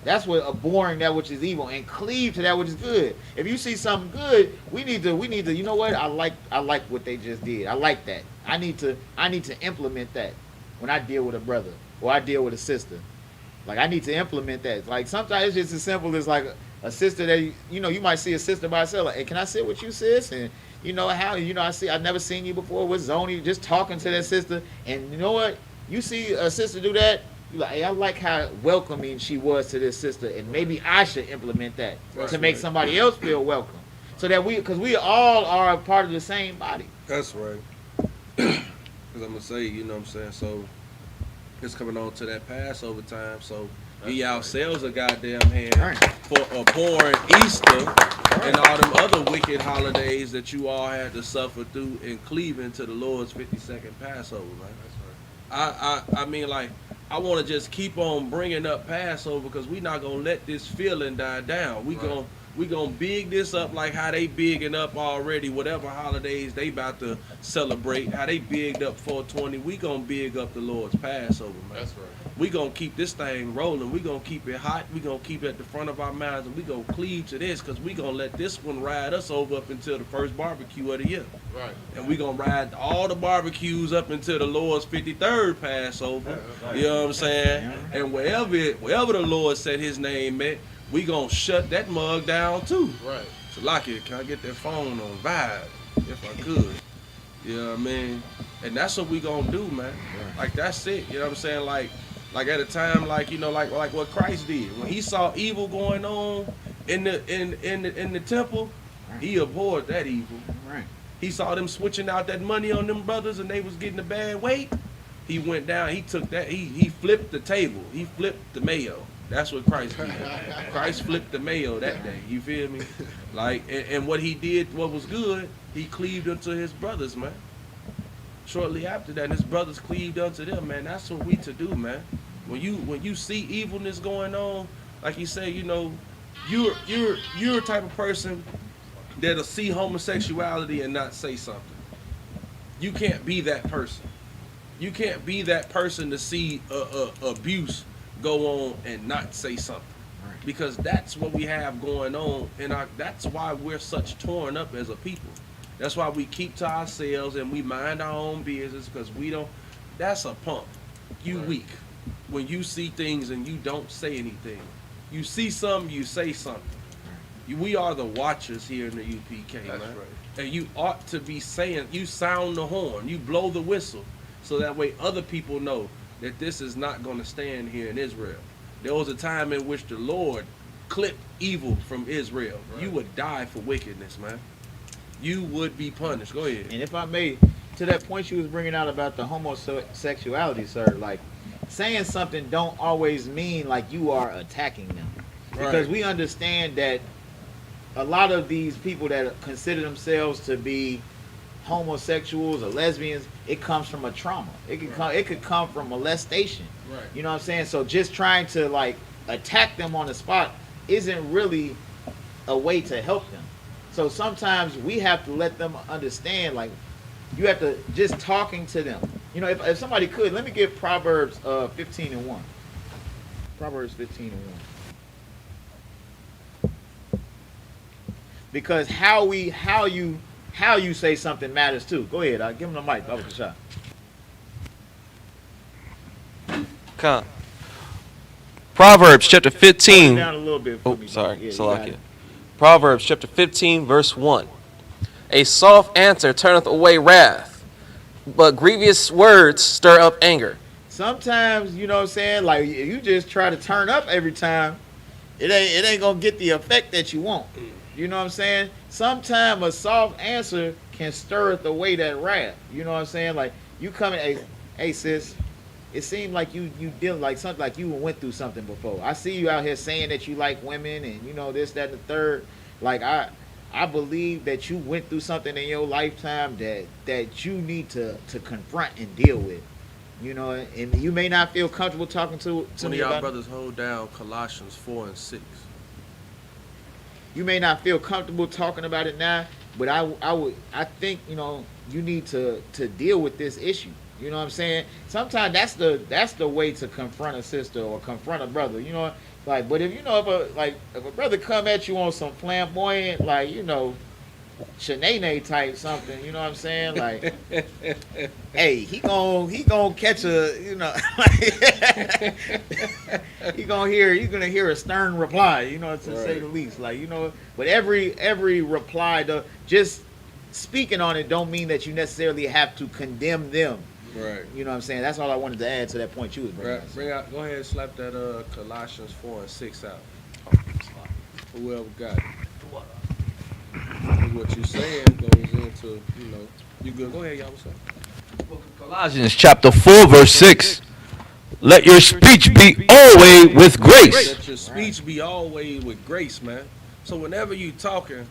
That's what abhorring that which is evil and cleave to that which is good. If you see something good, we need to, you know what? I like what they just did. I like that. I need to implement that when I deal with a brother or I deal with a sister. Like I need to implement that. Like sometimes it's just as simple as like a sister that you might see a sister by herself. Like, hey, can I sit with you, sis? And I've never seen you before with Zoni, just talking to that sister. And you know what? You see a sister do that, you like, hey, I like how welcoming she was to this sister, and maybe I should implement that to make somebody else feel welcome. So that because we all are a part of the same body. That's right. Because I'm going to say, you know what I'm saying? So it's coming on to that Passover time. So we ourselves a goddamn hand for abhorring Easter and all them other wicked holidays that you all had to suffer through in cleaving to the Lord's 52nd Passover, man. I mean, like, I want to just keep on bringing up Passover because we're not going to let this feeling die down. We gonna big this up like how they bigging up already, whatever holidays they about to celebrate, how they bigged up 420. We gonna big up the Lord's Passover, man. That's right. We gonna keep this thing rolling. We gonna keep it hot. We gonna keep it at the front of our minds, and we gonna cleave to this because we gonna let this one ride us over up until the first barbecue of the year. Right. And we gonna ride all the barbecues up until the Lord's 53rd Passover. You know what I'm saying? And wherever the Lord said His name at, we gonna shut that mug down too. Right. So Locky, can I get that phone on vibe if I could? You know what I mean? And that's what we gonna do, man. Like that's it. You know what I'm saying? Like at a time, like what Christ did when He saw evil going on in the temple, He abhorred that evil. Right. He saw them switching out that money on them brothers, and they was getting a bad weight. He went down. He took that. He flipped the table. He flipped the mayo. That's what Christ did. Christ flipped the mayo that day. You feel me? Like, and what He did, what was good, He cleaved unto His brothers, man. Shortly after that, His brothers cleaved unto them, man. That's what we to do, man. When you see evilness going on, like you say, you're a type of person that'll see homosexuality and not say something. You can't be that person. You can't be that person to see abuse go on and not say something, because that's what we have going on, and that's why we're such torn up as a people. That's why we keep to ourselves and we mind our own business, because we don't. That's a pump. You weak when you see things and you don't say anything. You see something, you say something. We are the watchers here in the UPK, man. Right. And you ought to be saying, you sound the horn, you blow the whistle, so that way other people know that this is not going to stand here in Israel. There was a time in which the Lord clipped evil from Israel. Right. You would die for wickedness, man. You would be punished. Go ahead. And if I may, to that point you was bringing out about the homosexuality, sir, like saying something don't always mean like you are attacking them. Because we understand that a lot of these people that consider themselves to be homosexuals or lesbians, it comes from a trauma. It could come from molestation. Right. You know what I'm saying? So just trying to like attack them on the spot isn't really a way to help them. So sometimes we have to let them understand, like, you have to just talking to them You know, if somebody could, let me get Proverbs 15:1. Proverbs 15:1. Because how you say something matters too. Go ahead, give him the mic. That was a shot. Come. Proverbs chapter Turn it 15. down a little bit for Oh, me. sorry. Yeah, you Salakia. got it. Proverbs chapter 15, verse 1. A soft answer turneth away wrath, but grievous words stir up anger. Sometimes, you know what I'm saying, like you just try to turn up every time, it ain't gonna get the effect that you want. You know what I'm saying? Sometimes a soft answer can stir it away that wrath. You know what I'm saying? Like you coming, hey sis, it seemed like you deal like something, like you went through something before. I see you out here saying that you like women and you know this, that, and the third. Like I believe that you went through something in your lifetime that you need to confront and deal with. You know, and you may not feel comfortable talking to One of me y'all about it. brothers hold down Colossians 4 and 6. You may not feel comfortable talking about it now, but I think, you know, you need to deal with this issue. You know what I'm saying? Sometimes that's the way to confront a sister or confront a brother. You know, like, but if you know if a brother come at you on some flamboyant, like, you know, Shanae type something, you know what I'm saying? Like, hey, he gonna catch a, you know, you're gonna hear a stern reply, you know, to say the least. Like, you know, but every reply, just speaking on it don't mean that you necessarily have to condemn them. Right. You know what I'm saying? That's all I wanted to add to that point you was bringing. Right. Bring out. Go ahead and slap that Colossians 4 and 6 out. Whoever got it. What you saying goes into, you know, you good. Go ahead, y'all. What's up? Colossians chapter 4, verse 6. Let your speech be always with grace. Let your speech be always with grace, man. So whenever you talking,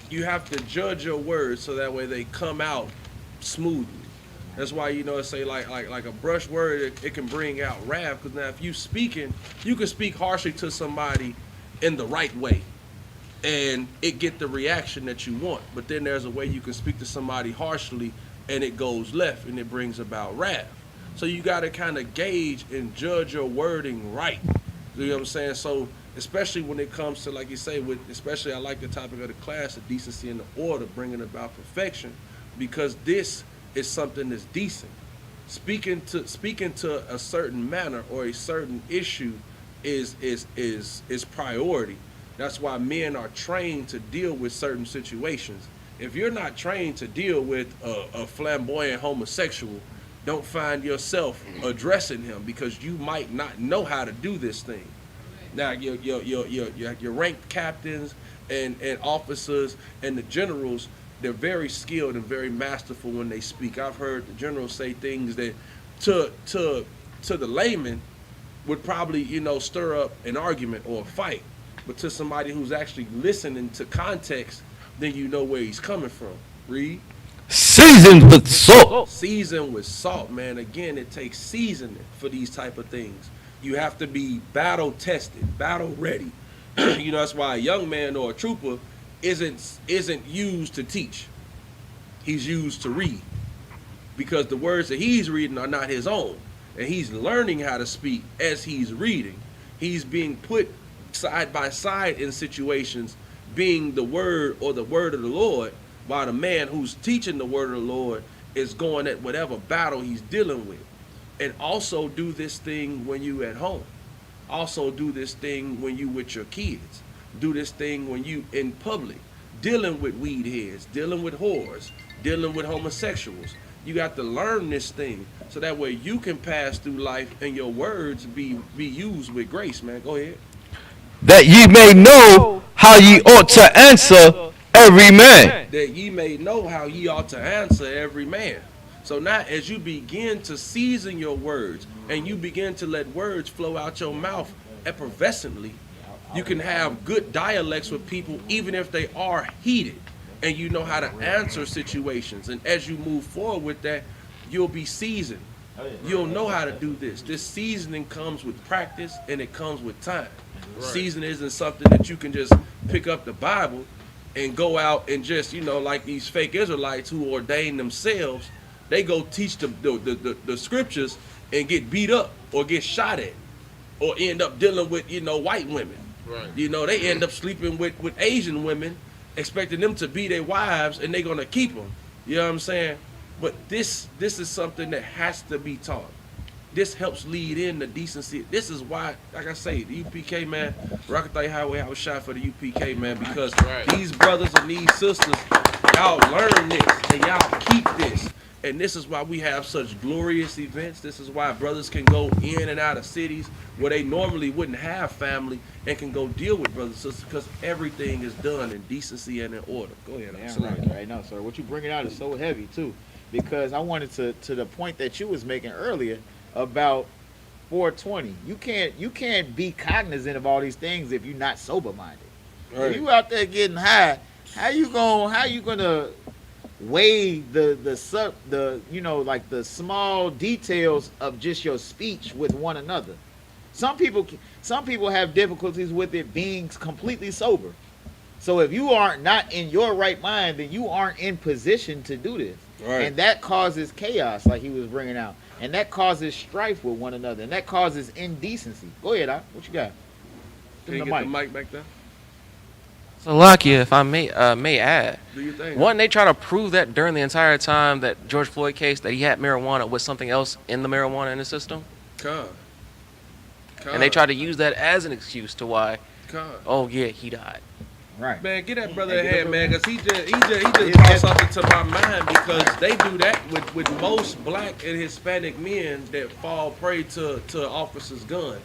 you have to judge your words so that way they come out smoothly. That's why, you know, it say like a brush word, it can bring out wrath. Because now if you speaking, you can speak harshly to somebody in the right way, and it get the reaction that you want. But then there's a way you can speak to somebody harshly, and it goes left, and it brings about wrath. So you got to kind of gauge and judge your wording right. You know what I'm saying? So especially when it comes to, like you say, especially I like the topic of the class, the decency and the order, bringing about perfection, because this is something that's decent. Speaking to a certain manner or a certain issue is priority. That's why men are trained to deal with certain situations. If you're not trained to deal with a flamboyant homosexual, don't find yourself addressing him, because you might not know how to do this thing. Now, your ranked captains and officers and the generals, they're very skilled and very masterful when they speak. I've heard the generals say things that to the layman would probably, you know, stir up an argument or a fight. But to somebody who's actually listening to context, then you know where he's coming from. Read. Seasoned with salt. Seasoned with salt, man. Again, it takes seasoning for these type of things. You have to be battle tested, battle ready. You know, that's why a young man or a trooper isn't used to teach. He's used to read, because the words that he's reading are not his own, and he's learning how to speak as he's reading. He's being put side by side in situations, being the word or the word of the Lord, while the man who's teaching the word of the Lord is going at whatever battle he's dealing with. And also do this thing when you at home. Also do this thing when you with your kids. Do this thing when you in public, dealing with weed heads, dealing with whores, dealing with homosexuals. You got to learn this thing so that way you can pass through life and your words be used with grace, man. Go ahead. That ye may know how ye ought to answer every man. That ye may know how ye ought to answer every man. So now as you begin to season your words and you begin to let words flow out your mouth effervescently, you can have good dialects with people even if they are heated, and you know how to answer situations. And as you move forward with that, you'll be seasoned. You'll know how to do this. This seasoning comes with practice, and it comes with time. Right. Seasoning isn't something that you can just pick up the Bible and go out and just, you know, like these fake Israelites who ordain themselves, they go teach the scriptures and get beat up or get shot at or end up dealing with, white women. Right. They end up sleeping with Asian women, expecting them to be their wives, and they're going to keep them. You know what I'm saying? But this is something that has to be taught. This helps lead in the decency. This is why, like I say, the UPK, man, Rocketay Highway, I was shot for the UPK, man, because these brothers and these sisters, y'all learn this and y'all keep this. And this is why we have such glorious events. This is why brothers can go in and out of cities where they normally wouldn't have family and can go deal with brothers and sisters because everything is done in decency and in order. Go ahead. Right now, sir. What you bringing out is so heavy, too, because I wanted to the point that you was making earlier about 420. You can't be cognizant of all these things if you're not sober minded. Right. If you out there getting high, how you gonna weigh the small details of just your speech with one another? Some people have difficulties with it being completely sober. So if you are not in your right mind, then you aren't in position to do this. Right. And that causes chaos, like he was bringing out. And that causes strife with one another. And that causes indecency. Go ahead, Doc. What you got? Can you get the mic back there? So, Lakia, if I may add, Do your thing. one, they try to prove that during the entire time that George Floyd case that he had marijuana with something else in the marijuana in the system. Come. And they try to use that as an excuse to why, oh yeah, he died. Right. Man, get that brother ahead, man, because he just brought something to my mind because they do that with most black and Hispanic men that fall prey to officers' gun.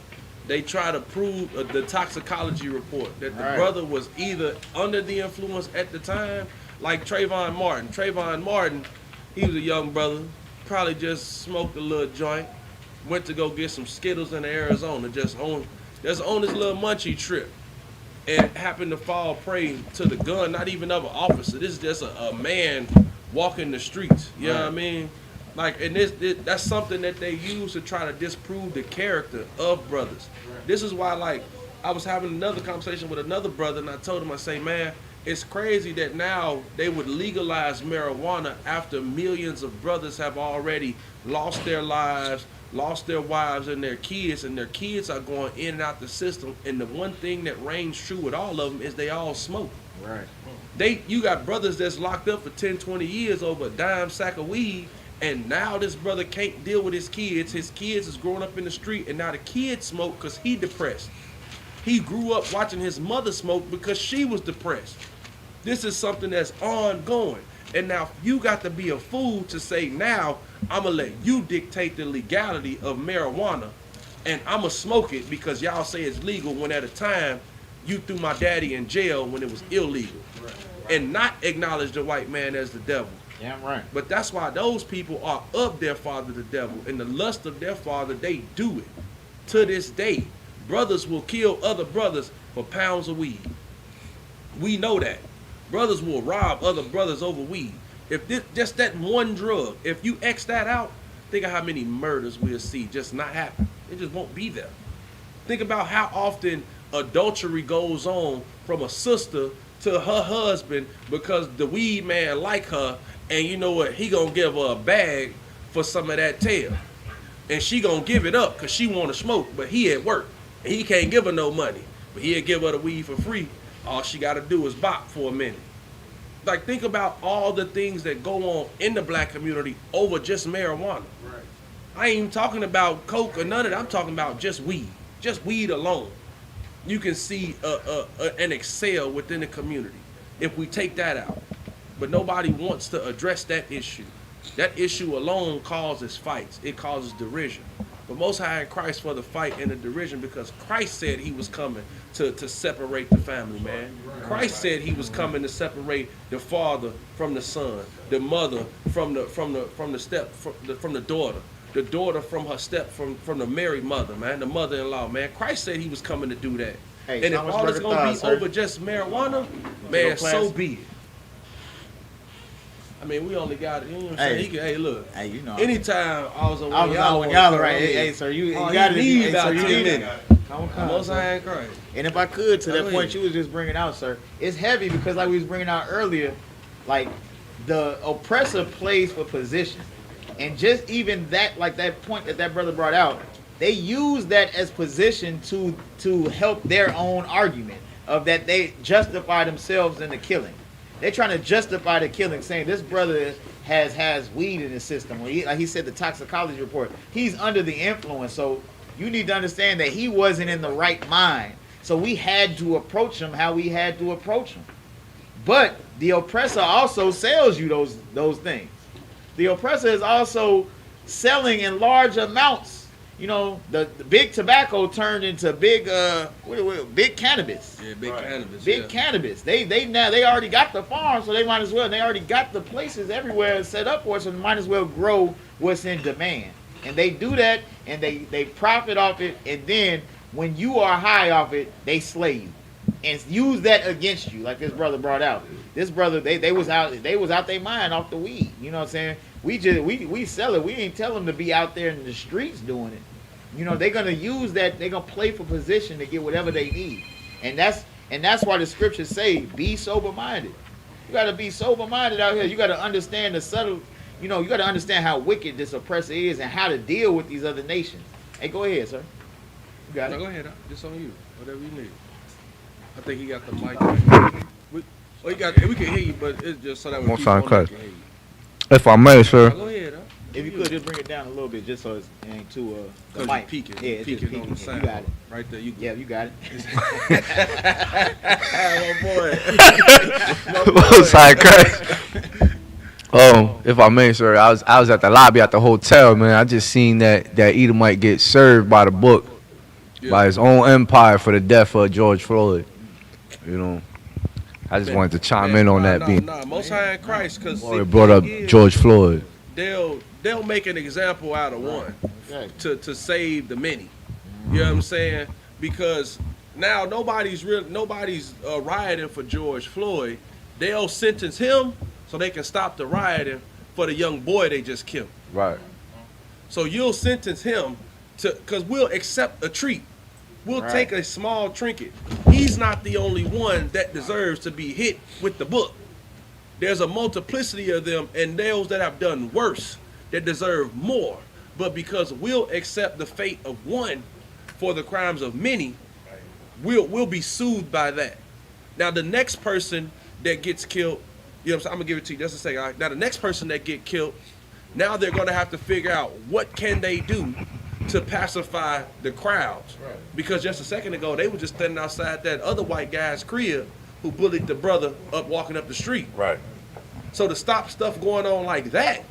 They try to prove the toxicology report that the brother was either under the influence at the time, like Trayvon Martin. Trayvon Martin, he was a young brother, probably just smoked a little joint, went to go get some Skittles in Arizona, just on his little munchie trip, and happened to fall prey to the gun, not even of an officer. This is just a man walking the streets. You know what I mean? Like, and that's something that they use to try to disprove the character of brothers. This is why, like, I was having another conversation with another brother, and I told him, I say, man, it's crazy that now they would legalize marijuana after millions of brothers have already lost their lives, lost their wives and their kids are going in and out the system. And the one thing that reigns true with all of them is they all smoke. Right. You got brothers that's locked up for 10, 20 years over a dime sack of weed, and now this brother can't deal with his kids. His kids is growing up in the street, and now the kids smoke because he depressed. He grew up watching his mother smoke because she was depressed. This is something that's ongoing. And now you got to be a fool to say, now I'm going to let you dictate the legality of marijuana, and I'm going to smoke it because y'all say it's legal, when at a time you threw my daddy in jail when it was illegal. And not acknowledge the white man as the devil. Damn right. But that's why those people are of their father the devil. And the lust of their father, they do it. To this day, brothers will kill other brothers for pounds of weed. We know that. Brothers will rob other brothers over weed. If this, just that one drug, if you X that out, think of how many murders we'll see just not happen. It just won't be there. Think about how often adultery goes on from a sister to her husband because the weed man like her, and you know what, he gonna give her a bag for some of that tail, and she gonna give it up because she want to smoke, but he at work and he can't give her no money, but he'll give her the weed for free. All she gotta do is bop for a minute. Like, think about all the things that go on in the black community over just marijuana. I ain't even talking about coke or none of that. I'm talking about just weed alone. You can see an excel within the community if we take that out. But nobody wants to address that issue. That issue alone causes fights. It causes derision. But Most High in Christ for the fight and the derision, because Christ said he was coming to separate the family, man. Christ said he was coming to separate the father from the son, the mother from the daughter, the daughter from her from the married mother, man, the mother-in-law, man. Christ said he was coming to do that. Hey, and if all it's going to be over just marijuana, man, so be it. I mean, we only got it. You know what I'm saying? Hey, look. Hey, you know. Anytime I was on y'all, y'all right. Hey, sir, you got it. Need about 10 10 minutes. Most High in Christ. And if I could, to that point you was just bringing out, sir, it's heavy because, like we was bringing out earlier, like the oppressor plays for position. And just even that, like that point that brother brought out, they use that as position to help their own argument of that they justify themselves in the killing. They're trying to justify the killing, saying this brother has weed in his system. Like he said, the toxicology report, he's under the influence. So you need to understand that he wasn't in the right mind. So we had to approach him how we had to approach him. But the oppressor also sells you those things. The oppressor is also selling in large amounts. You know, the big tobacco turned into big big cannabis. Yeah, big cannabis. Big cannabis. They already got the farm, so they might as well. They already got the places everywhere set up for it, so they might as well grow what's in demand. And they do that, and they profit off it. And then when you are high off it, they slay you and use that against you, like this brother brought out. This brother, they was out their mind off the weed. You know what I'm saying? We sell it. We ain't tell them to be out there in the streets doing it. You know, they're gonna use that. They're gonna play for position to get whatever they need, and that's why the scriptures say, "Be sober minded." You gotta be sober minded out here. You gotta understand the subtle. You know, you gotta understand how wicked this oppressor is and how to deal with these other nations. Hey, go ahead, sir. You got No, it. go ahead. It's on you. Whatever you need. I think he got the mic. Right. We can hear you, but it's just so that we Most keep time on cut. can hear you. If I may, sir. Go ahead. If you could just bring it down a little bit, just so it ain't too the Cause mic. you're peeking. Yeah, it's just peeking on the peeking. sound. You got it. Right there. You Yeah, you got it. My boy. Most high Christ. If I may, sir, I was at the lobby at the hotel, man. I just seen that Edomite get served by the book, by his own empire for the death of George Floyd. You know, I just wanted to chime in on that. Being Most High in Christ, because Boy, brought up George Floyd. They'll make an example out of one to save the many. You know what I'm saying? Because now nobody's rioting for George Floyd. They'll sentence him so they can stop the rioting for the young boy they just killed. Right. So you'll sentence him because we'll accept a treat. We'll take a small trinket. He's not the only one that deserves to be hit with the book. There's a multiplicity of them, and those that have done worse that deserve more. But because we'll accept the fate of one for the crimes of many, we'll be soothed by that. Now the next person that gets killed, you know what I'm saying? I'm gonna give it to you just a second. All right? Now the next person that get killed, now they're gonna have to figure out what can they do to pacify the crowds. Right. Because just a second ago, they were just standing outside that other white guy's crib who bullied the brother up walking up the street. Right. So to stop stuff going on like that,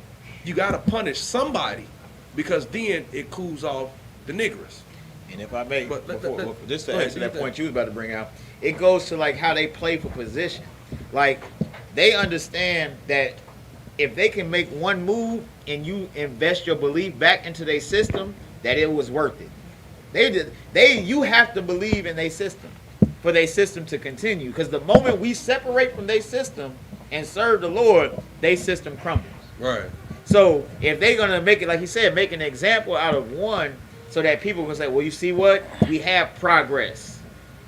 you got to punish somebody, because then it cools off the niggers. And if I may, just to go ahead, answer do that your point you was about to bring out, it goes to like how they play for position. Like they understand that if they can make one move and you invest your belief back into their system, that it was worth it. You have to believe in their system for their system to continue. Because the moment we separate from their system and serve the Lord, their system crumbles. Right. So if they're gonna make it, like he said, make an example out of one, so that people can say, well, you see what? We have progress.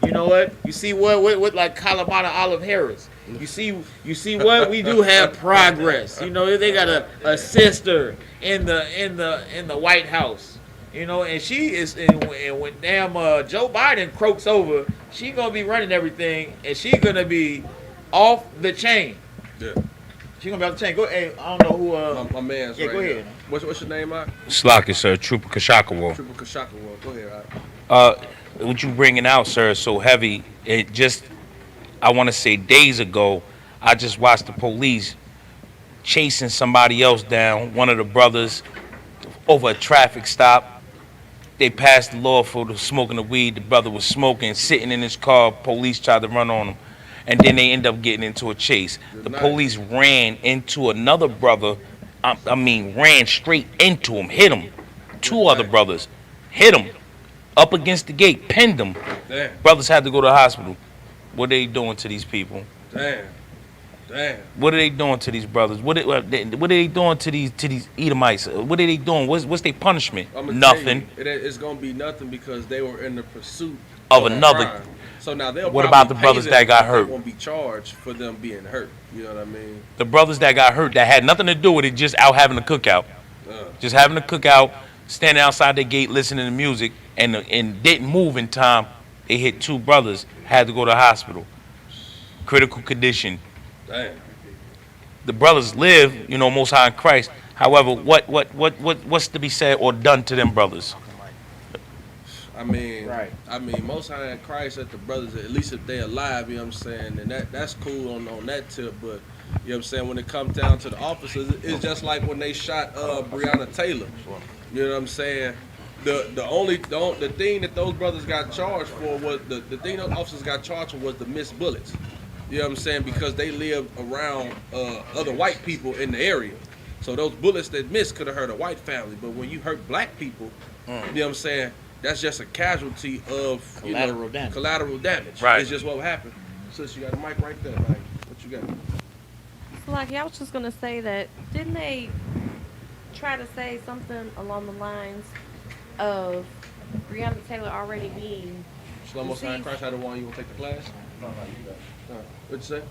You know what? You see what like Kalamata Olive Harris. You see what? We do have progress. You know, they got a sister in the White House. You know, and she is, and when damn Joe Biden croaks over, she gonna be running everything, and she gonna be off the chain. Yeah. She gonna be off the chain. Go, hey, I don't know who. My man's yeah, right go here. ahead. What's your name, Mike? Slocky, sir. Trooper Kashakawa. Triple Kashakawa. Go ahead, Ike. What you bringing out, sir, is so heavy. It just, I want to say days ago, I just watched the police chasing somebody else down, one of the brothers, over a traffic stop. They passed the law for the smoking the weed. The brother was smoking, sitting in his car. Police tried to run on him. And then they end up getting into a chase. The police ran into another brother. Ran straight into him, hit him. Two other brothers hit him up against the gate, pinned him. Damn. Brothers had to go to the hospital. What are they doing to these people? Damn. What are they doing to these brothers? What are they doing to these Edomites? What are they doing? What's their punishment? Nothing. It's gonna be nothing, because they were in the pursuit Of a another. crime. So now they'll What probably about the brothers pay that them, got but hurt? They won't be charged for them being hurt. You know what I mean? The brothers that got hurt that had nothing to do with it, just out having a cookout. Just having a cookout, standing outside the gate listening to music, and didn't move in time. They hit 2 brothers, had to go to the hospital. Critical condition. Damn. The brothers live, Most High in Christ. However, what's to be said or done to them brothers? I mean, Right. Most High in Christ at the brothers, at least if they're alive, you know what I'm saying, and that's cool on that tip, but, you know what I'm saying, when it comes down to the officers, it's just like when they shot Breonna Taylor, you know what I'm saying, the thing that those brothers got charged for was, the thing those officers got charged for was the missed bullets, you know what I'm saying, because they live around other white people in the area, so those bullets that missed could have hurt a white family, but when you hurt black people, you know what I'm saying, that's just a casualty of collateral damage. Right. It's just what happened. Sis, you got a mic right there, man. What you got? So, like, I was just gonna say that didn't they try to say something along the lines of Breonna Taylor already being Slow Mo Sign deceased? Christ, how the one you want to take the class? What'd you say?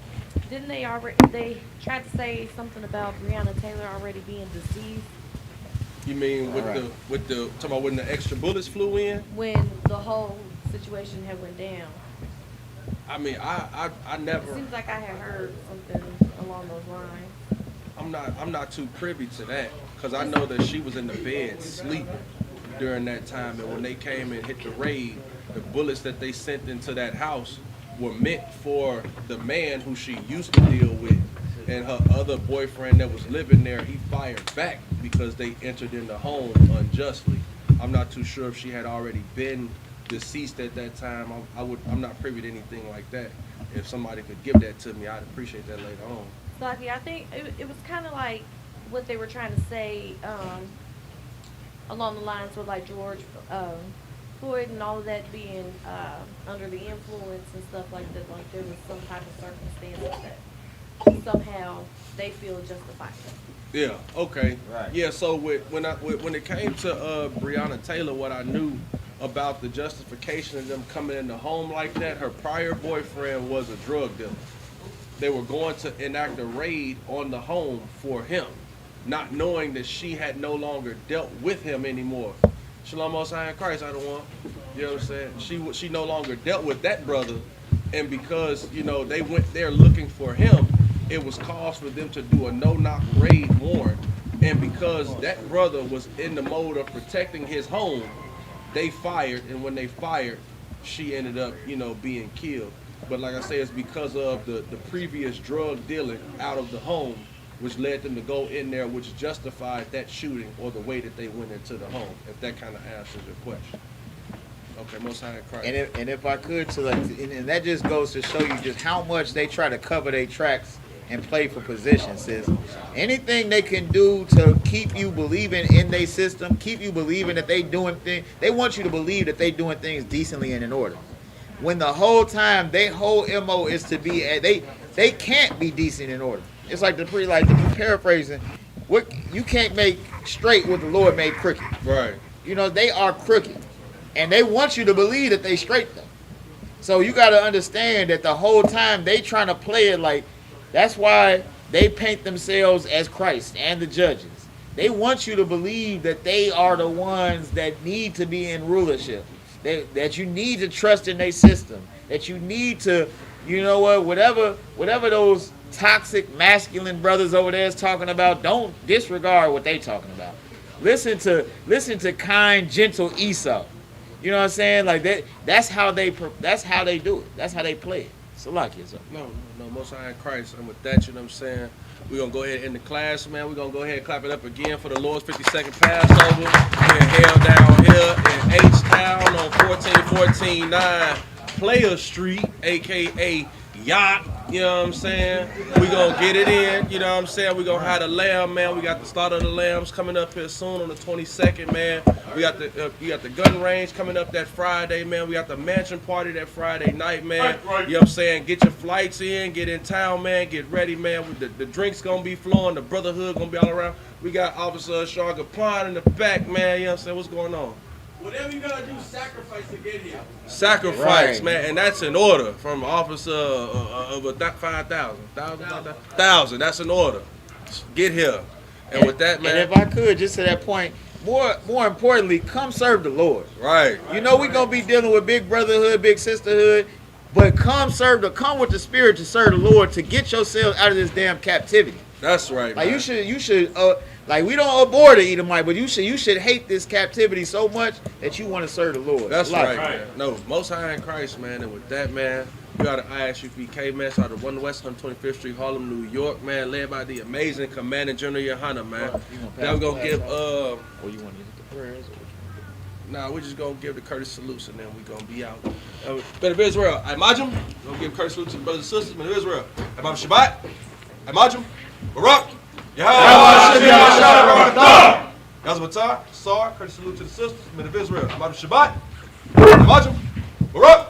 Didn't they tried to say something about Breonna Taylor already being deceased You mean with the talking about when the extra bullets flew in? when the whole situation had went down? I mean, I It never. seems like I had heard something along those lines. I'm not too privy to that because I know that she was in the bed sleeping during that time, and when they came and hit the raid, the bullets that they sent into that house were meant for the man who she used to deal with, and her other boyfriend that was living there, he fired back because they entered in the home unjustly. I'm not too sure if she had already been deceased at that time. I'm not privy to anything like that. If somebody could give that to me, I'd appreciate that later on. So, like, I think it was kind of like what they were trying to say along the lines with like George Floyd and all of that being under the influence and stuff like that. Like there was some type of circumstance that somehow they feel justified. Yeah. Okay. Right. Yeah. So when it came to Breonna Taylor, what I knew about the justification of them coming in the home like that, her prior boyfriend was a drug dealer. They were going to enact a raid on the home for him, not knowing that she had no longer dealt with him anymore. Shalom Most High in Christ, I don't want. You know what I'm saying? She no longer dealt with that brother, and because they went there looking for him, it was cause for them to do a no-knock raid warrant. And because that brother was in the mode of protecting his home, they fired, and when they fired, she ended up, being killed. But like I say, it's because of the previous drug dealing out of the home, which led them to go in there, which justified that shooting or the way that they went into the home, if that kind of answers your question. Okay, Most High in Christ. And if I could, and that just goes to show you just how much they try to cover their tracks and play for position, sis. Anything they can do to keep you believing in their system, keep you believing that they doing things, they want you to believe that they doing things decently and in order. When the whole time their whole MO is to be they can't be decent in order. It's like to be paraphrasing, what you can't make straight what the Lord made crooked. Right. They are crooked. And they want you to believe that they straight though. So you gotta understand that the whole time they trying to play it like, that's why they paint themselves as Christ and the judges. They want you to believe that they are the ones that need to be in rulership. That you need to trust in their system. That you need to, whatever those toxic masculine brothers over there is talking about, don't disregard what they talking about. Listen to kind, gentle Esau. You know what I'm saying? Like that's how they do it. That's how they play it. Salaki is up. No, Most High in Christ. And with that, you know what I'm saying? We're going to go ahead and end the class, man. We're going to go ahead and clap it up again for the Lord's 52nd Passover. Being held down here in H-Town on 1414-9 Player Street, a.k.a. Yacht. You know what I'm saying? We're going to get it in. You know what I'm saying? We're going to have the lamb, man. We got the start of the lambs coming up here soon on the 22nd, man. We got the gun range coming up that Friday, man. We got the mansion party that Friday night, man. You know what I'm saying? Get your flights in. Get in town, man. Get ready, man. The drinks going to be flowing. The Brotherhood going to be all around. We got Officer Sean Gapon in the back, man. You know what I'm saying? What's going on? Whatever you gotta do, sacrifice to get here. Sacrifice, right, man, and that's an order from Officer of 5,000. 1,000. That's an order. Get here. And with that, man. And if I could, just to that point, more importantly, come serve the Lord. Right. You know we're gonna be dealing with big brotherhood, big sisterhood, but come with the spirit to serve the Lord to get yourselves out of this damn captivity. That's right, Like man. you should like we don't abhor the Edomite, but you should hate this captivity so much that you want to serve the Lord. That's Like, right, man. No, Most High in Christ, man. And with that, man, we got an Isupk, man. Out of 1 West 125th Street, Harlem, New York, man. Led by the amazing Commanding General Yohana, man. Now we're going to give, or you want to use the prayers? nah, we're just going to give the Curtis salutes and then we're going to be out. Men of Israel, I Majum. We're going to give Curtis salutes to the brothers and sisters. Men of Israel, I Baba Shabbat. I Majum. Barak. Yahweh. Yazmatah. Sar. Curtis salute to the sisters. Men of Israel, I Baba Shabbat. I Majum. Barak.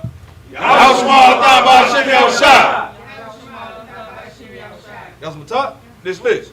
Yazmatah. Dismiss.